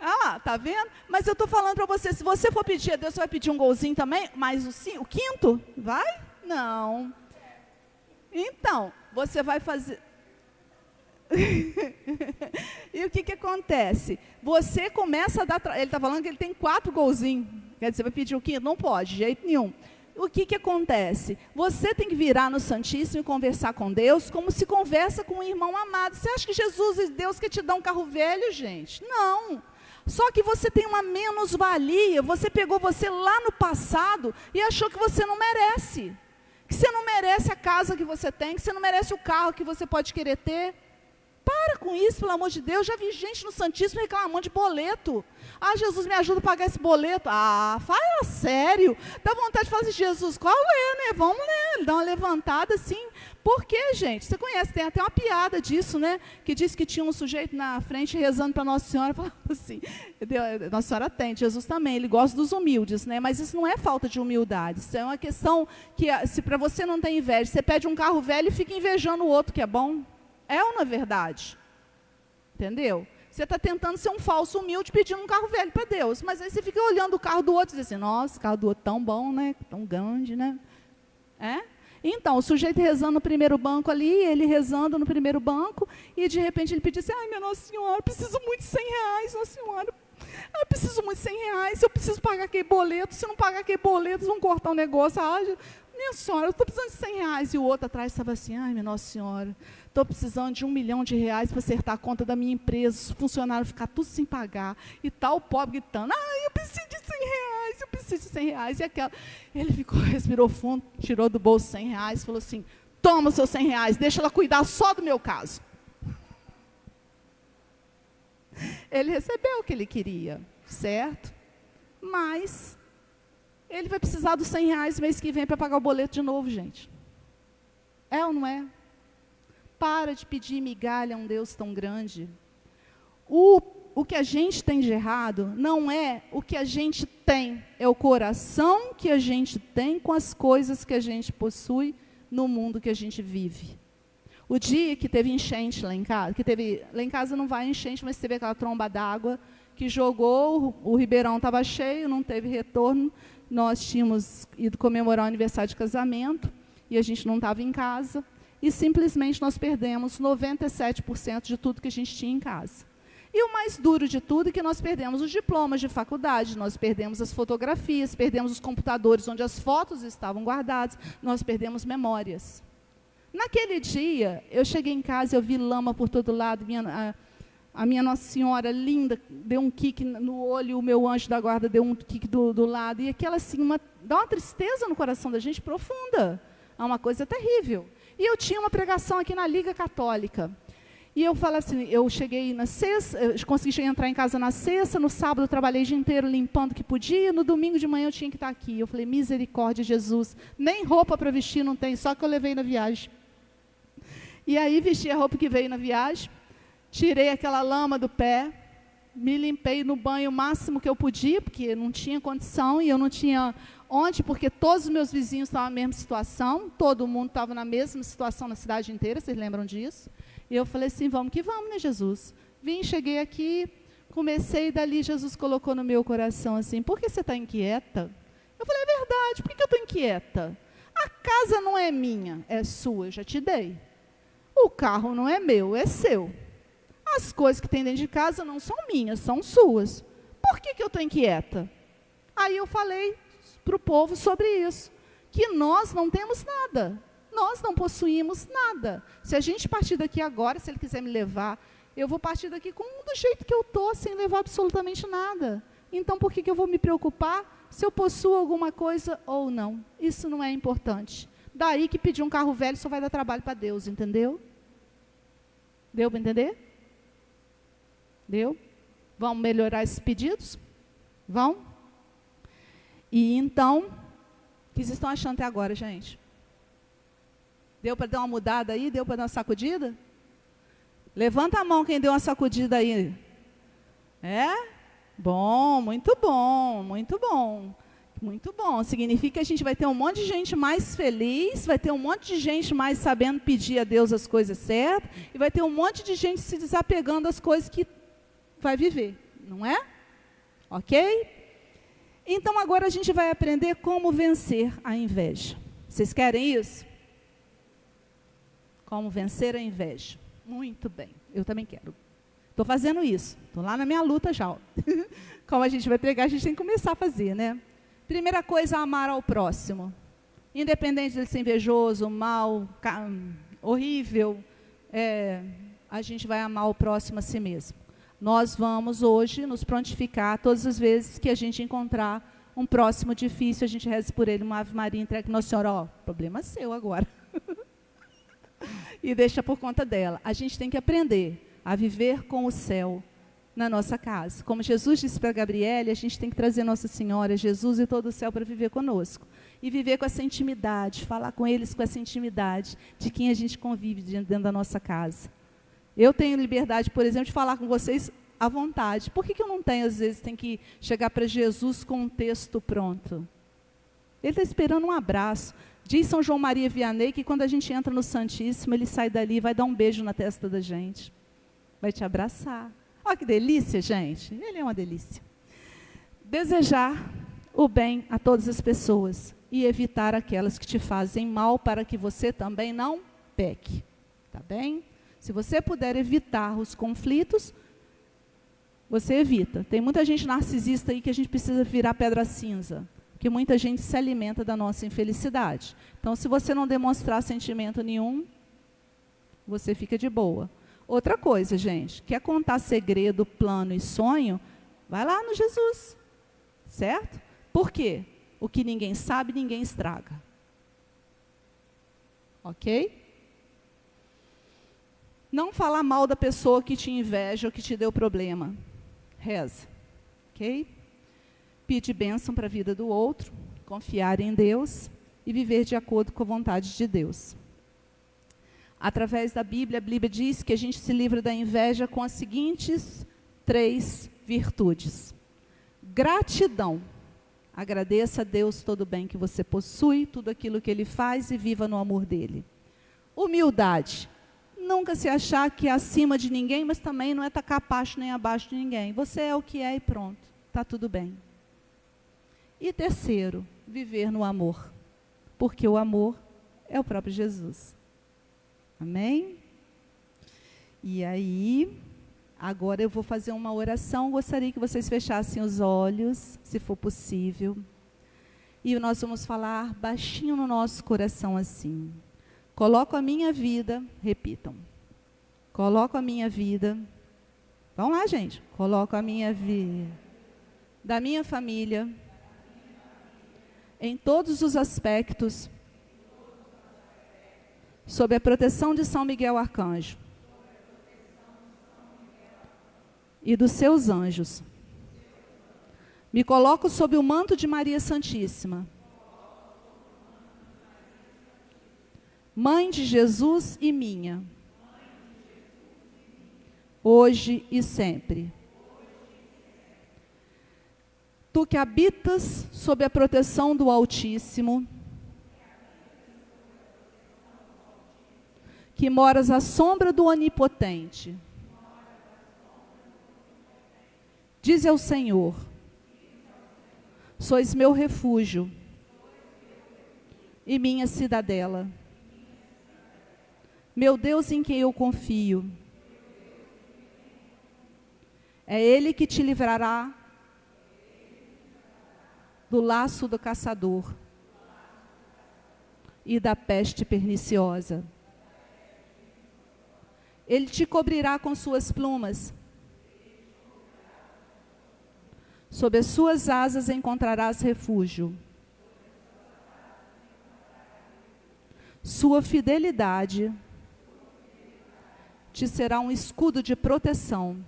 Ah lá, tá vendo? Mas eu estou falando para você, se você for pedir a Deus, você vai pedir um golzinho também? Mas o quinto? Vai? Não. Então, você vai fazer... E o que acontece? Você começa a dar... Ele está falando que ele tem 4 golzinhos. Quer dizer, vai pedir o quinto? Não pode, de jeito nenhum. O que acontece? Você tem que virar no Santíssimo e conversar com Deus como se conversa com um irmão amado. Você acha que Jesus e Deus quer te dar um carro velho, gente? Não. Só que você tem uma menos-valia. Você pegou você lá no passado e achou que você não merece. Que você não merece a casa que você tem, que você não merece o carro que você pode querer ter. Para com isso, pelo amor de Deus. Já vi gente no Santíssimo reclamando de boleto. Ah, Jesus, me ajuda a pagar esse boleto. Ah, fala sério. Dá vontade de falar assim, Jesus, qual é, né? Vamos, né? Dar uma levantada assim. Por quê, gente? Você conhece, tem até uma piada disso, né? Que disse que tinha um sujeito na frente rezando para Nossa Senhora, falando assim, Nossa Senhora tem, Jesus também, ele gosta dos humildes, né? Mas isso não é falta de humildade, isso é uma questão que, se para você não tem inveja, você pede um carro velho e fica invejando o outro que é bom. É ou não é verdade? Entendeu? Você está tentando ser um falso humilde pedindo um carro velho para Deus, mas aí você fica olhando o carro do outro e diz assim, nossa, o carro do outro tão bom, né? Tão grande, né? É? Então, o sujeito rezando no primeiro banco ali, ele rezando no primeiro banco, e de repente ele pediu assim, ai, minha Nossa Senhora, eu preciso muito de 100 reais, Nossa Senhora, eu preciso muito de 100 reais, eu preciso pagar aquele boleto, se não pagar aquele boleto, eles vão cortar o negócio, minha senhora, eu estou precisando de 100 reais, e o outro atrás estava assim, ai, minha Nossa Senhora, estou precisando de R$1 milhão para acertar a conta da minha empresa, os funcionários ficar tudo sem pagar, e tal, o pobre gritando, ai, eu preciso de 100 reais, eu preciso de 100 reais, e aquela... Ele ficou, respirou fundo, tirou do bolso 100 reais, falou assim, toma os seus 100 reais, deixa ela cuidar só do meu caso. Ele recebeu o que ele queria, certo? Mas ele vai precisar dos 100 reais mês que vem para pagar o boleto de novo, gente. É ou não é? Para de pedir migalha a um Deus tão grande. O que a gente tem de errado não é o que a gente tem, é o coração que a gente tem com as coisas que a gente possui no mundo que a gente vive. O dia que teve enchente lá em casa, lá em casa não vai enchente, mas teve aquela tromba d'água que jogou, o ribeirão estava cheio, não teve retorno, nós tínhamos ido comemorar o aniversário de casamento, e a gente não estava em casa, e simplesmente nós perdemos 97% de tudo que a gente tinha em casa. E o mais duro de tudo é que nós perdemos os diplomas de faculdade, nós perdemos as fotografias, perdemos os computadores onde as fotos estavam guardadas, nós perdemos memórias. Naquele dia, eu cheguei em casa, eu vi lama por todo lado, a minha Nossa Senhora linda deu um kick no olho, o meu anjo da guarda deu um kick do lado, e aquela assim, dá uma tristeza no coração da gente profunda, é uma coisa terrível. E eu tinha uma pregação aqui na Liga Católica, e eu falo assim, eu cheguei na sexta, eu consegui entrar em casa na sexta, no sábado eu trabalhei o dia inteiro limpando o que podia, no domingo de manhã eu tinha que estar aqui. Eu falei, misericórdia, Jesus, nem roupa para vestir não tem, só que eu levei na viagem. E aí vesti a roupa que veio na viagem, tirei aquela lama do pé, me limpei no banho o máximo que eu podia, porque não tinha condição e eu não tinha onde, porque todos os meus vizinhos estavam na mesma situação, todo mundo estava na mesma situação na cidade inteira, vocês lembram disso? E eu falei assim, vamos que vamos, né, Jesus? Vim, cheguei aqui, comecei, e dali Jesus colocou no meu coração assim, por que você está inquieta? Eu falei, é verdade, por que eu estou inquieta? A casa não é minha, é sua, eu já te dei. O carro não é meu, é seu. As coisas que tem dentro de casa não são minhas, são suas. Por que eu estou inquieta? Aí eu falei para o povo sobre isso, que nós não temos nada, nós não possuímos nada. Se a gente partir daqui agora, se ele quiser me levar, eu vou partir daqui do jeito que eu estou, sem levar absolutamente nada. Então, por que eu vou me preocupar se eu possuo alguma coisa ou não? Isso não é importante. Daí que pedir um carro velho só vai dar trabalho para Deus, entendeu? Deu para entender? Deu? Vamos melhorar esses pedidos? Vão? E então, o que vocês estão achando até agora, gente? Deu para dar uma mudada aí? Deu para dar uma sacudida? Levanta a mão quem deu uma sacudida aí. É? Bom, muito bom, muito bom. Muito bom. Significa que a gente vai ter um monte de gente mais feliz, vai ter um monte de gente mais sabendo pedir a Deus as coisas certas, e vai ter um monte de gente se desapegando das coisas que vai viver, não é? Ok? Então agora a gente vai aprender como vencer a inveja. Vocês querem isso? Como vencer a inveja. Muito bem, eu também quero. Estou fazendo isso, estou lá na minha luta já. Ó. Como a gente vai pregar, a gente tem que começar a fazer, né? Primeira coisa, amar ao próximo. Independente de ser invejoso, mal, horrível, a gente vai amar o próximo a si mesmo. Nós vamos hoje nos prontificar todas as vezes que a gente encontrar um próximo difícil, a gente reza por ele, uma Ave Maria, entrega Nossa Senhora, ó, problema seu agora. E deixa por conta dela. A gente tem que aprender a viver com o céu na nossa casa. Como Jesus disse para Gabriele, a gente tem que trazer Nossa Senhora, Jesus e todo o céu para viver conosco. E viver com essa intimidade, falar com eles com essa intimidade de quem a gente convive dentro da nossa casa. Eu tenho liberdade, por exemplo, de falar com vocês à vontade. Por que eu não tenho, às vezes, tem que chegar para Jesus com um texto pronto? Ele está esperando um abraço. Diz São João Maria Vianney que quando a gente entra no Santíssimo, ele sai dali e vai dar um beijo na testa da gente. Vai te abraçar. Olha que delícia, gente. Ele é uma delícia. Desejar o bem a todas as pessoas e evitar aquelas que te fazem mal para que você também não peque. Tá bem? Se você puder evitar os conflitos, você evita. Tem muita gente narcisista aí que a gente precisa virar pedra cinza, porque muita gente se alimenta da nossa infelicidade. Então, se você não demonstrar sentimento nenhum, você fica de boa. Outra coisa, gente, quer contar segredo, plano e sonho? Vai lá no Jesus, certo? Por quê? O que ninguém sabe, ninguém estraga. Ok? Não falar mal da pessoa que te inveja ou que te deu problema. Reza. Ok? Pedir bênção para a vida do outro, confiar em Deus e viver de acordo com a vontade de Deus. Através da Bíblia, a Bíblia diz que a gente se livra da inveja com as seguintes 3 virtudes. Gratidão. Agradeça a Deus todo o bem que você possui, tudo aquilo que Ele faz e viva no amor dEle. Humildade. Nunca se achar que é acima de ninguém, mas também não é tacar abaixo nem abaixo de ninguém. Você é o que é e pronto. Está tudo bem. E terceiro, viver no amor, porque o amor é o próprio Jesus. Amém? E aí, agora eu vou fazer uma oração. Gostaria que vocês fechassem os olhos, se for possível. E nós vamos falar baixinho no nosso coração assim. Coloco a minha vida, repitam. Coloco a minha vida. Vamos lá, gente. Coloco a minha vida, da minha família, em todos os aspectos, sob a proteção de São Miguel Arcanjo e dos seus anjos. Me coloco sob o manto de Maria Santíssima, Mãe de Jesus e minha, hoje e sempre. Tu que habitas sob a proteção do Altíssimo, que moras à sombra do Onipotente, dize ao Senhor: sois meu refúgio e minha cidadela, meu Deus em quem eu confio. É Ele que te livrará do laço do caçador e da peste perniciosa. Ele te cobrirá com suas plumas. Sob as suas asas encontrarás refúgio. Sua fidelidade te será um escudo de proteção.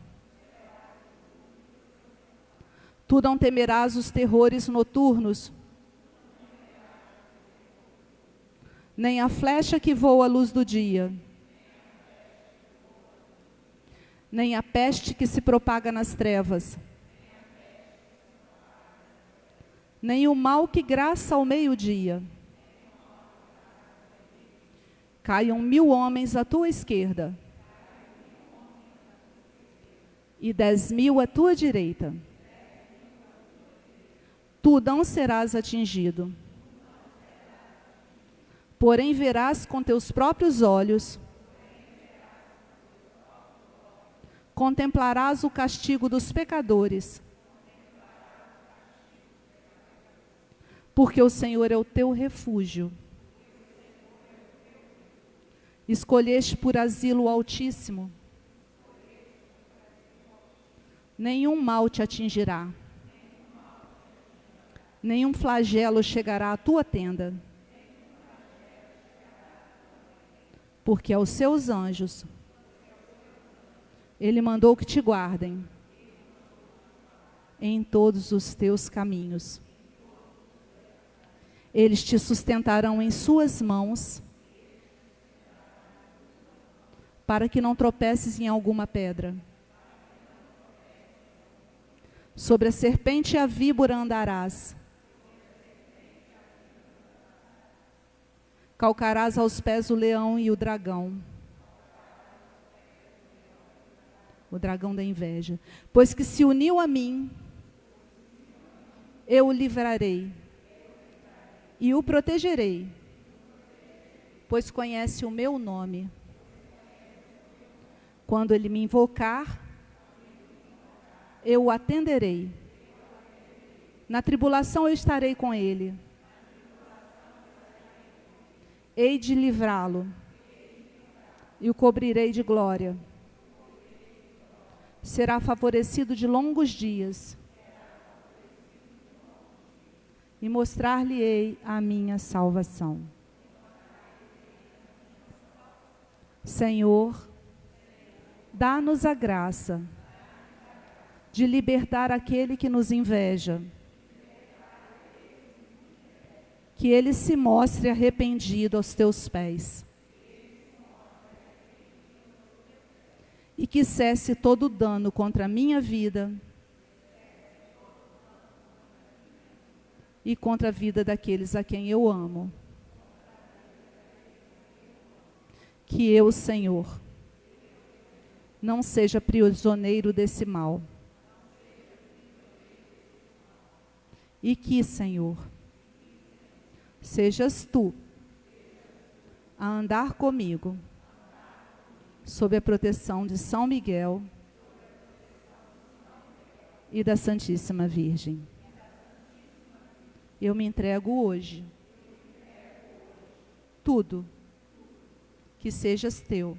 Tu não temerás os terrores noturnos, nem a flecha que voa à luz do dia, nem a peste que se propaga nas trevas, nem o mal que graça ao meio-dia. Caiam 1000 homens à tua esquerda e 10.000 à tua direita. Tu não serás atingido. Porém verás com teus próprios olhos, contemplarás o castigo dos pecadores, porque o Senhor é o teu refúgio. Escolheste por asilo o Altíssimo. Nenhum mal te atingirá. Nenhum flagelo chegará à tua tenda. Porque aos seus anjos Ele mandou que te guardem em todos os teus caminhos. Eles te sustentarão em suas mãos, para que não tropeces em alguma pedra. Sobre a serpente e a víbora andarás. Calcarás aos pés o leão e o dragão da inveja. Pois que se uniu a mim, eu o livrarei e o protegerei, pois conhece o meu nome. Quando ele me invocar, eu o atenderei. Na tribulação eu estarei com ele. Hei de livrá-lo e o cobrirei de glória. Será favorecido de longos dias e mostrar-lhe-ei a minha salvação. Senhor, dá-nos a graça de libertar aquele que nos inveja, que ele se mostre arrependido aos teus pés, e que cesse todo o dano contra a minha vida e contra a vida daqueles a quem eu amo. Que eu, Senhor, não seja prisioneiro desse mal, E que, Senhor, sejas tu a andar comigo sob a proteção de São Miguel e da Santíssima Virgem. Eu me entrego hoje. Tudo que sejas teu,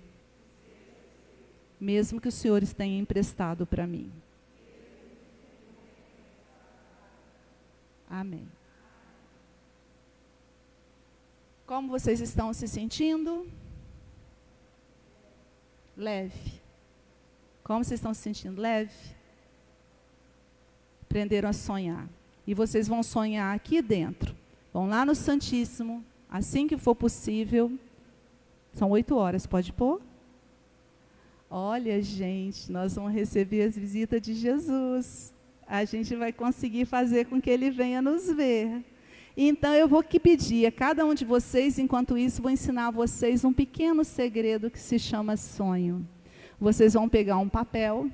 mesmo que os senhores tenham emprestado para mim. Amém. Como vocês estão se sentindo? Leve. Como vocês estão se sentindo? Leve. Aprenderam a sonhar. E vocês vão sonhar aqui dentro. Vão lá no Santíssimo, assim que for possível. São 8 horas, pode pôr? Olha, gente, nós vamos receber as visitas de Jesus. A gente vai conseguir fazer com que Ele venha nos ver. Então, eu vou pedir a cada um de vocês, enquanto isso, vou ensinar a vocês um pequeno segredo que se chama sonho. Vocês vão pegar um papel,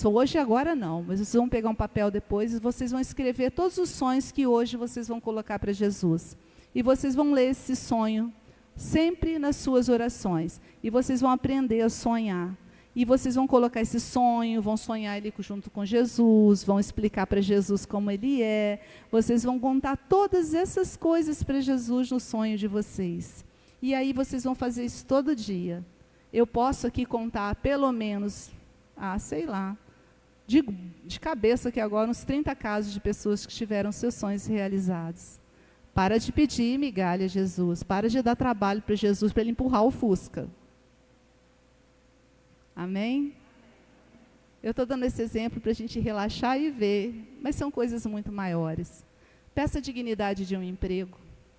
hoje e agora não, mas vocês vão pegar um papel depois e vocês vão escrever todos os sonhos que hoje vocês vão colocar para Jesus. E vocês vão ler esse sonho sempre nas suas orações. E vocês vão aprender a sonhar. E vocês vão colocar esse sonho, vão sonhar ele junto com Jesus, vão explicar para Jesus como ele é. Vocês vão contar todas essas coisas para Jesus no sonho de vocês. E aí vocês vão fazer isso todo dia. Eu posso aqui contar pelo menos, sei lá, de cabeça que agora uns 30 casos de pessoas que tiveram seus sonhos realizados. Para de pedir migalha a Jesus, para de dar trabalho para Jesus para ele empurrar o Fusca. Amém? Eu estou dando esse exemplo para a gente relaxar e ver, mas são coisas muito maiores. Peça a dignidade de um emprego,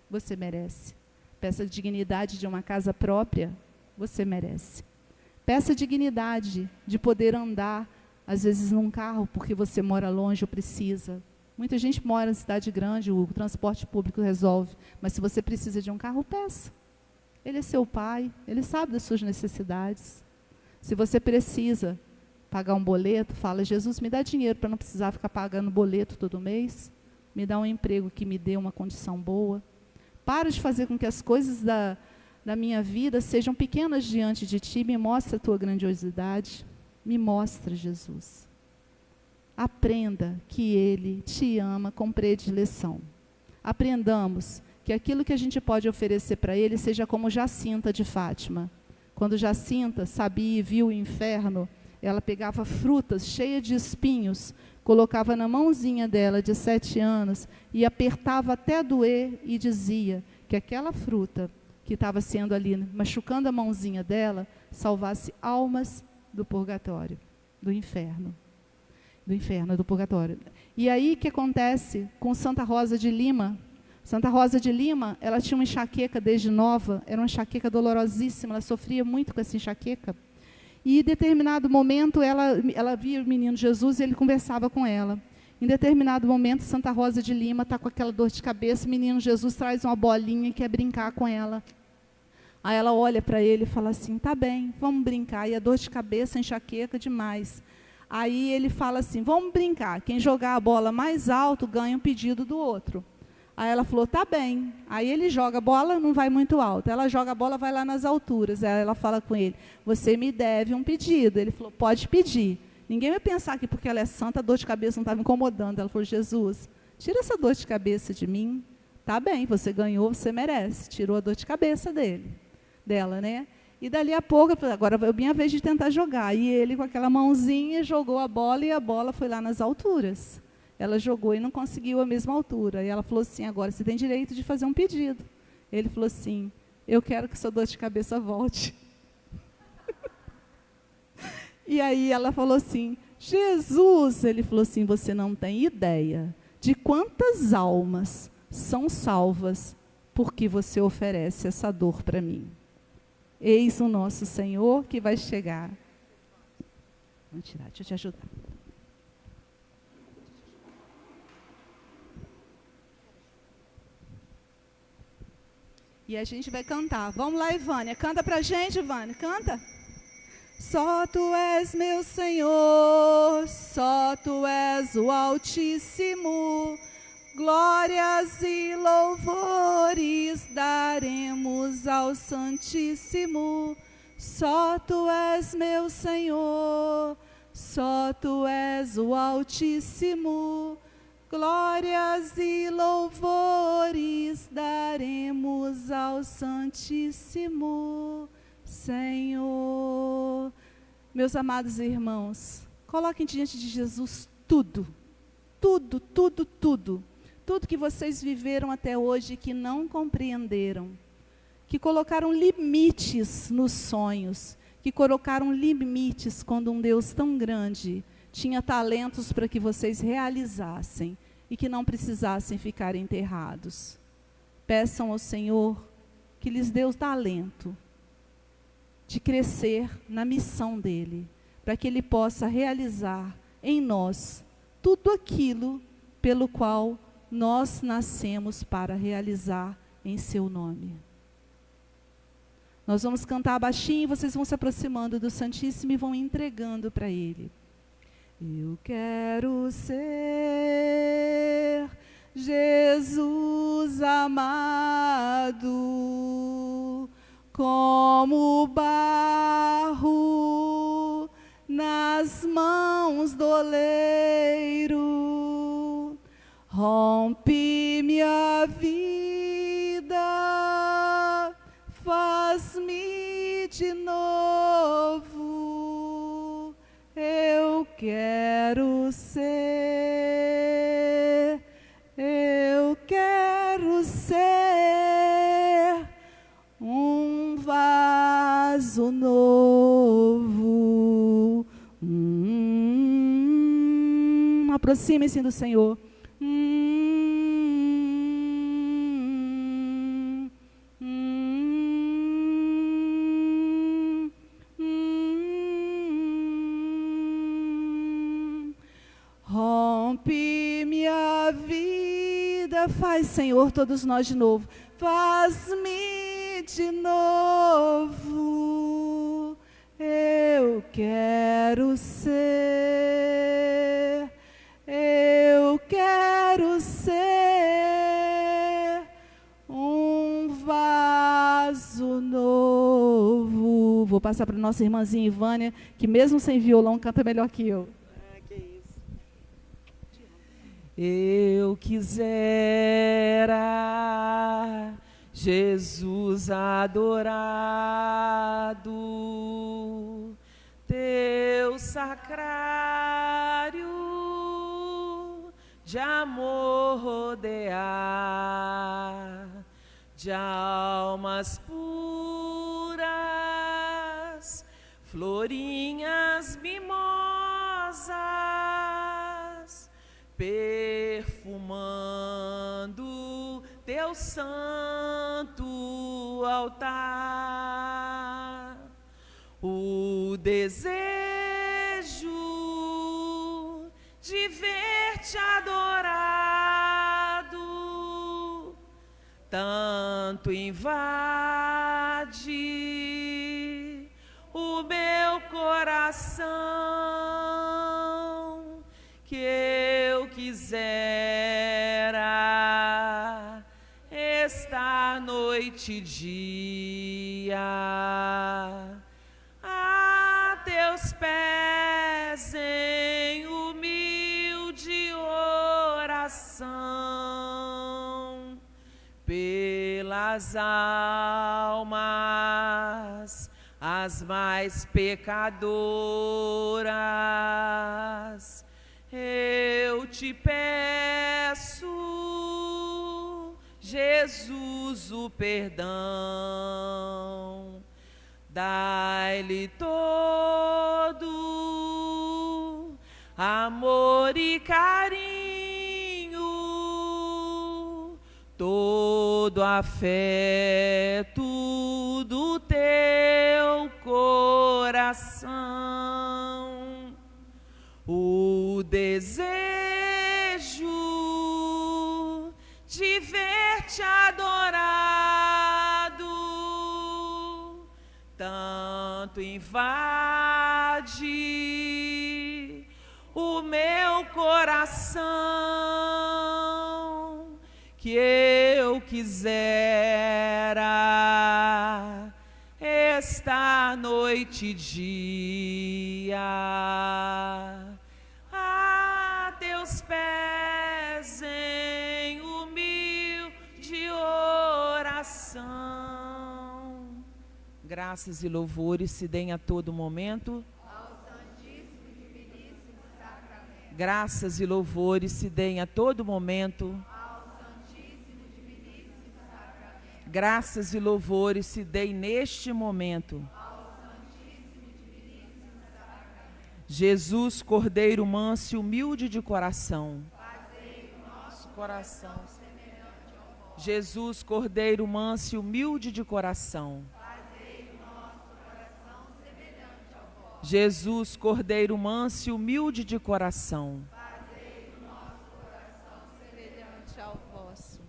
você merece. Peça a dignidade de uma casa própria, você merece. Peça a dignidade de poder andar, às vezes num carro, porque você mora longe ou precisa. Muita gente mora em cidade grande, o transporte público resolve, mas se você precisa de um carro, peça. Ele é seu pai, ele sabe das suas necessidades. Se você precisa pagar um boleto, fala, Jesus, me dá dinheiro para não precisar ficar pagando boleto todo mês. Me dá um emprego que me dê uma condição boa. Para de fazer com que as coisas da minha vida sejam pequenas diante de ti. Me mostra a tua grandiosidade. Me mostra, Jesus. Aprenda que Ele te ama com predileção. Aprendamos que aquilo que a gente pode oferecer para Ele seja como Jacinta de Fátima. Quando Jacinta sabia e viu o inferno, ela pegava frutas cheias de espinhos, colocava na mãozinha dela de 7 anos e apertava até doer e dizia que aquela fruta que estava sendo ali, machucando a mãozinha dela, salvasse almas do purgatório, do inferno, do purgatório. E aí o que acontece com Santa Rosa de Lima? Santa Rosa de Lima, ela tinha uma enxaqueca desde nova, era uma enxaqueca dolorosíssima, ela sofria muito com essa enxaqueca. E em determinado momento, ela via o menino Jesus e ele conversava com ela. Em determinado momento, Santa Rosa de Lima está com aquela dor de cabeça, o menino Jesus traz uma bolinha e quer brincar com ela. Aí ela olha para ele e fala assim, tá bem, vamos brincar. E a dor de cabeça, a enxaqueca demais. Aí ele fala assim, vamos brincar, quem jogar a bola mais alto ganha um pedido do outro. Aí ela falou, tá bem. Aí ele joga a bola, não vai muito alto. Ela joga a bola, vai lá nas alturas. Aí ela fala com ele, você me deve um pedido. Ele falou, pode pedir. Ninguém vai pensar que porque ela é santa, a dor de cabeça não estava incomodando. Ela falou, Jesus, tira essa dor de cabeça de mim. Tá bem, você ganhou, você merece. Tirou a dor de cabeça dela, né? E dali a pouco, agora é minha vez de tentar jogar. E ele, com aquela mãozinha, jogou a bola e a bola foi lá nas alturas. Ela jogou e não conseguiu a mesma altura. E ela falou assim, agora você tem direito de fazer um pedido. Ele falou assim, eu quero que sua dor de cabeça volte. E aí ela falou assim, Jesus, ele falou assim, você não tem ideia de quantas almas são salvas porque você oferece essa dor para mim. Eis o nosso Senhor que vai chegar. Vou tirar, deixa eu te ajudar. E a gente vai cantar. Vamos lá, Ivânia. Canta pra gente, Ivânia. Canta. Só tu és meu Senhor, só tu és o Altíssimo, Glórias e louvores daremos ao Santíssimo. Só Tu és meu Senhor, só Tu és o Altíssimo. Glórias e louvores daremos ao Santíssimo Senhor. Meus amados irmãos, coloquem diante de Jesus tudo, tudo, tudo, tudo. Tudo que vocês viveram até hoje que não compreenderam, que colocaram limites nos sonhos, que colocaram limites quando um Deus tão grande tinha talentos para que vocês realizassem e que não precisassem ficar enterrados. Peçam ao Senhor que lhes dê o talento de crescer na missão dEle, para que Ele possa realizar em nós tudo aquilo pelo qual nós nascemos para realizar em Seu nome. Nós vamos cantar baixinho e vocês vão se aproximando do Santíssimo e vão entregando para Ele. Eu quero ser Jesus amado, como barro nas mãos do oleiro. Rompe minha vida, faz-me de novo. Eu quero ser um vaso novo. Aproxime-se do Senhor. Rompe minha vida, faz, Senhor, todos nós de novo. Faz-me de novo. Eu quero ser um vaso novo. Vou passar para a nossa irmãzinha Ivânia, que mesmo sem violão canta melhor que eu. Eu quisera Jesus adorado, teu sacrário de amor rodear, de almas puras, florinhas mimosas, perfumando teu santo altar. O desejo de ver-te adorado tanto invade o meu coração, que eu quisera estar noite e dia a teus pés em humilde oração, pelas almas as mais pecadoras. Eu te peço, Jesus, o perdão. Dai-lhe todo amor e carinho, todo afeto do teu coração. O desejo de ver-te adorado tanto invade o meu coração, que eu quisera esta noite e dia a teus pés em humilde oração. Graças e louvores se deem a todo momento ao Santíssimo e Diviníssimo Sacramento. Graças e louvores se deem a todo momento Ao Santíssimo e Diviníssimo Sacramento. Graças e louvores se deem neste momento Ao Santíssimo e Diviníssimo Sacramento. Jesus, Cordeiro manso e humilde de coração. Fazei o nosso coração semelhante ao vosso. Jesus, Cordeiro manso e humilde de coração. Fazei o nosso coração semelhante ao vosso. Jesus, Cordeiro manso e humilde de coração. Fazei o nosso coração semelhante ao vosso.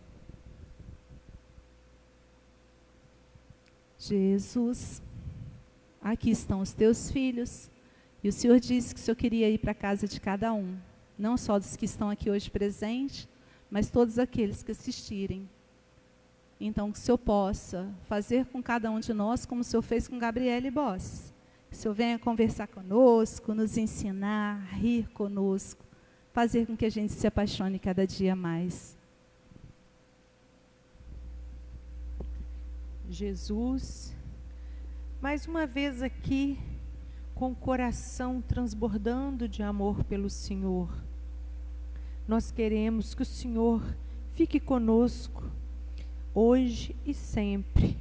Jesus, aqui estão os teus filhos. E o Senhor disse que o Senhor queria ir para a casa de cada um. Não só dos que estão aqui hoje presentes, mas todos aqueles que assistirem. Então, que o Senhor possa fazer com cada um de nós como o Senhor fez com Gabriele Bosses. Que o Senhor venha conversar conosco, nos ensinar, rir conosco, fazer com que a gente se apaixone cada dia mais. Jesus, mais uma vez aqui, com o coração transbordando de amor pelo Senhor. Nós queremos que o Senhor fique conosco, hoje e sempre.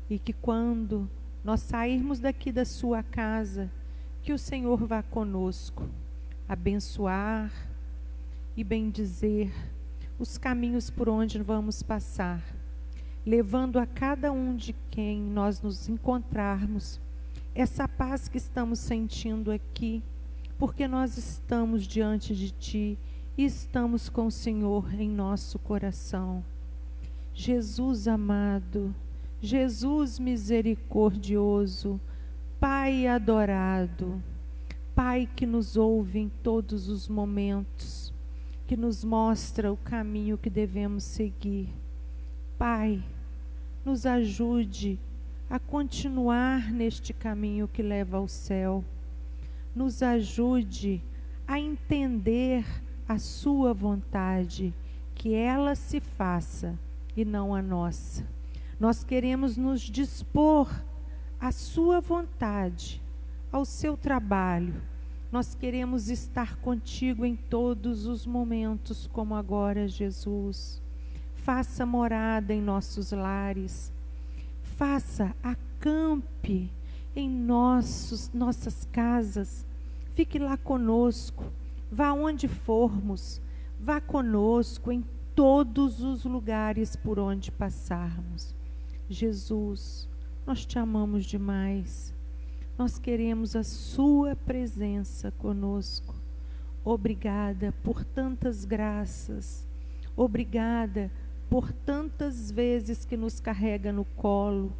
E que quando nós sairmos daqui da sua casa, que o Senhor vá conosco, abençoar e bendizer os caminhos por onde vamos passar, levando a cada um de quem nós nos encontrarmos essa paz que estamos sentindo aqui, porque nós estamos diante de Ti e estamos com o Senhor em nosso coração. Jesus amado, Jesus misericordioso, Pai adorado, Pai que nos ouve em todos os momentos, que nos mostra o caminho que devemos seguir. Pai, nos ajude a continuar neste caminho que leva ao céu. Nos ajude a entender a sua vontade, que ela se faça e não a nossa. Nós queremos nos dispor à sua vontade, ao seu trabalho. Nós queremos estar contigo em todos os momentos, como agora, Jesus. Faça morada em nossos lares. Faça, acampe em nossas casas. Fique lá conosco. Vá onde formos. Vá conosco em todos os lugares por onde passarmos. Jesus, nós te amamos demais. Nós queremos a sua presença conosco. Obrigada por tantas graças. Obrigada por tantas vezes que nos carrega no colo.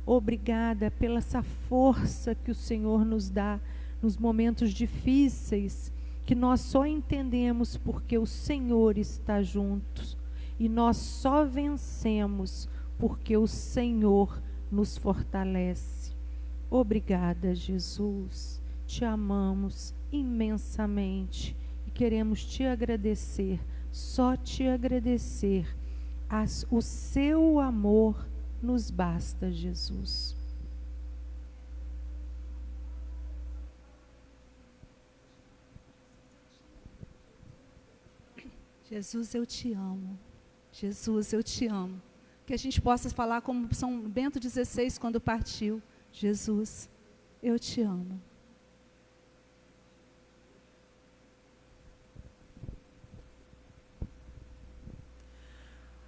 Obrigada pela essa força que o Senhor nos dá nos momentos difíceis, que nós só entendemos porque o Senhor está junto. E nós só vencemos porque o Senhor nos fortalece. Obrigada, Jesus. Te amamos imensamente e queremos te agradecer, só te agradecer. O seu amor nos basta, Jesus. Jesus, eu te amo. Jesus, eu te amo. Que a gente possa falar como São Bento XVI quando partiu. Jesus, eu te amo.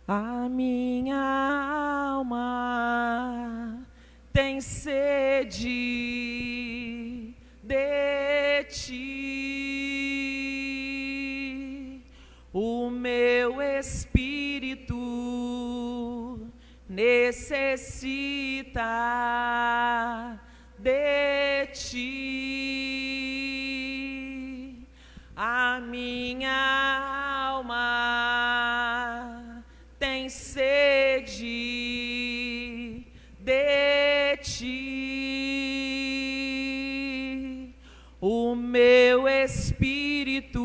A minha alma tem sede de ti, o meu espírito necessita de ti. A minha alma ti. O meu espírito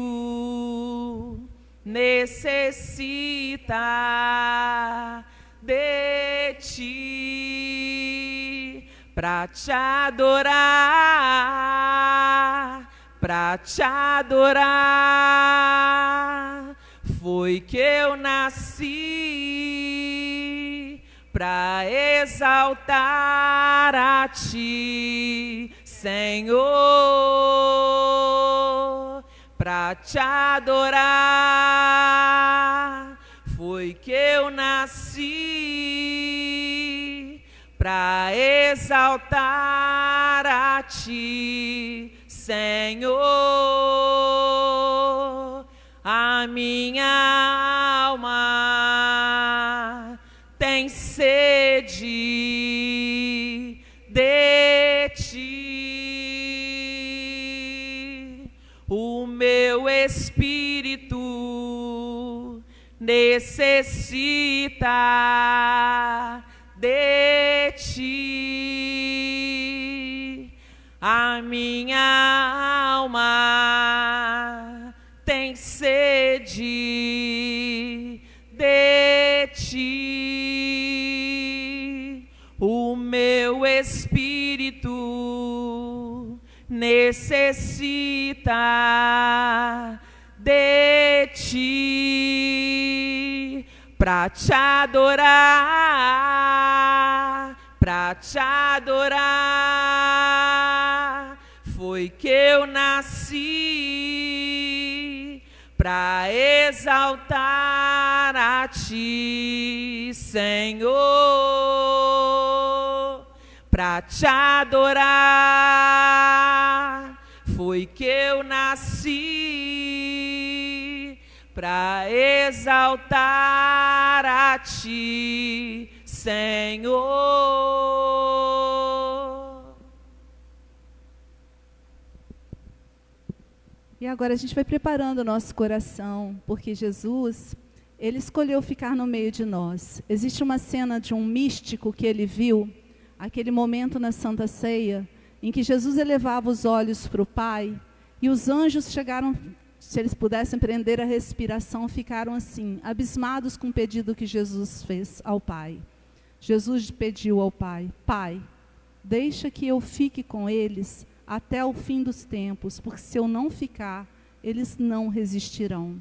necessita de ti pra te adorar, pra te adorar. Foi que eu nasci pra exaltar a ti, Senhor, pra te adorar. Foi que eu nasci pra exaltar a ti, Senhor. A minha alma tem sede de ti. O meu espírito necessita de ti. A minha alma tem sede de ti. O meu espírito necessita de ti pra te adorar, pra te adorar. Foi que eu nasci pra exaltar a ti, Senhor, pra te adorar. Foi que eu nasci pra exaltar a ti, Senhor. E agora a gente vai preparando o nosso coração, porque Jesus, ele escolheu ficar no meio de nós. Existe uma cena de um místico que ele viu, aquele momento na Santa Ceia, em que Jesus elevava os olhos para o Pai, e os anjos chegaram, se eles pudessem prender a respiração, ficaram assim, abismados com o pedido que Jesus fez ao Pai. Jesus pediu ao Pai: Pai, deixa que eu fique com eles até o fim dos tempos, porque se eu não ficar, eles não resistirão.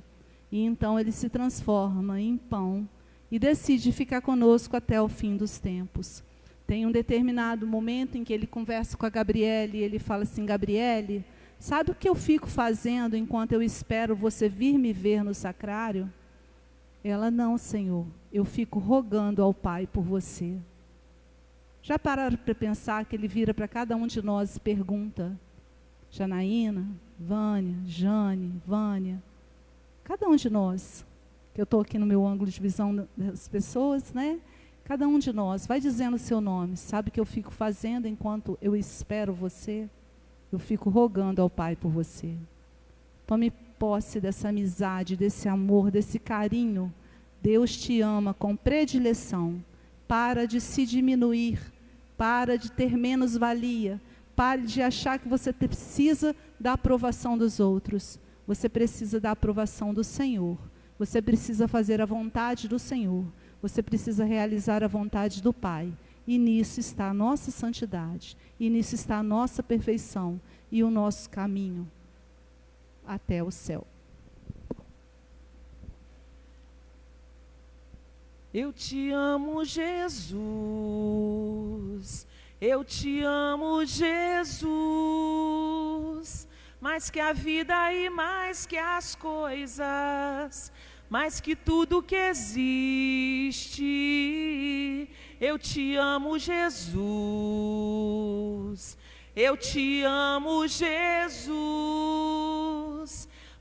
E então ele se transforma em pão e decide ficar conosco até o fim dos tempos. Tem um determinado momento em que ele conversa com a Gabriele e ele fala assim: Gabriele, sabe o que eu fico fazendo enquanto eu espero você vir me ver no sacrário? Ela: não, Senhor, eu fico rogando ao Pai por você. Já pararam para pensar que ele vira para cada um de nós e pergunta? Janaína, Vânia, Jane, Vânia, cada um de nós, que eu estou aqui no meu ângulo de visão das pessoas, né? Cada um de nós, vai dizendo o seu nome. Sabe o que eu fico fazendo enquanto eu espero você? Eu fico rogando ao Pai por você. Tome posse dessa amizade, desse amor, desse carinho. Deus te ama com predileção. Para de se diminuir, para de ter menos valia, pare de achar que você precisa da aprovação dos outros. Você precisa da aprovação do Senhor. Você precisa fazer a vontade do Senhor. Você precisa realizar a vontade do Pai. E nisso está a nossa santidade. E nisso está a nossa perfeição. E o nosso caminho até o céu. Eu te amo, Jesus. Eu te amo, Jesus. Mais que a vida e mais que as coisas, mais que tudo que existe. Eu te amo, Jesus. Eu te amo, Jesus.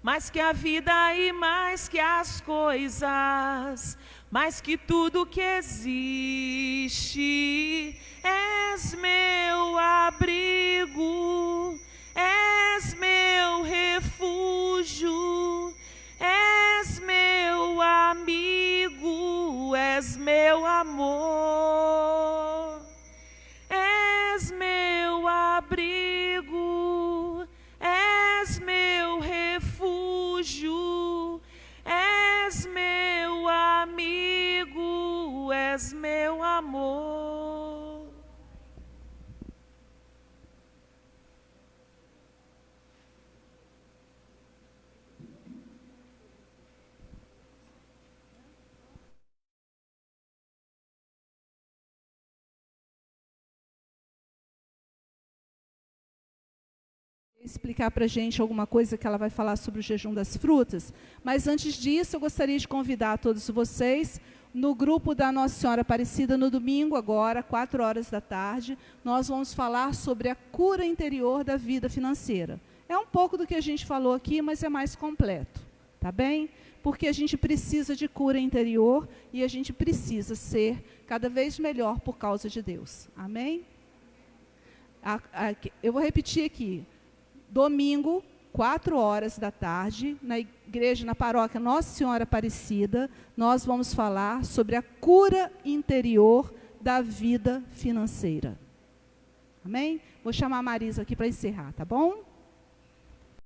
Mais que a vida e mais que as coisas, mais que tudo que existe. És meu abrigo, és meu refúgio, és meu amigo, és meu amor, és amor. Explicar para a gente alguma coisa que ela vai falar sobre o jejum das frutas, mas antes disso eu gostaria de convidar todos vocês no grupo da Nossa Senhora Aparecida no domingo agora, 4 horas da tarde, nós vamos falar sobre a cura interior da vida financeira. É um pouco do que a gente falou aqui, mas é mais completo, tá bem? Porque a gente precisa de cura interior e a gente precisa ser cada vez melhor por causa de Deus, amém? Eu vou repetir aqui. Domingo, 4 horas da tarde, na igreja, na paróquia Nossa Senhora Aparecida, nós vamos falar sobre a cura interior da vida financeira. Amém? Vou chamar a Marisa aqui para encerrar, tá bom?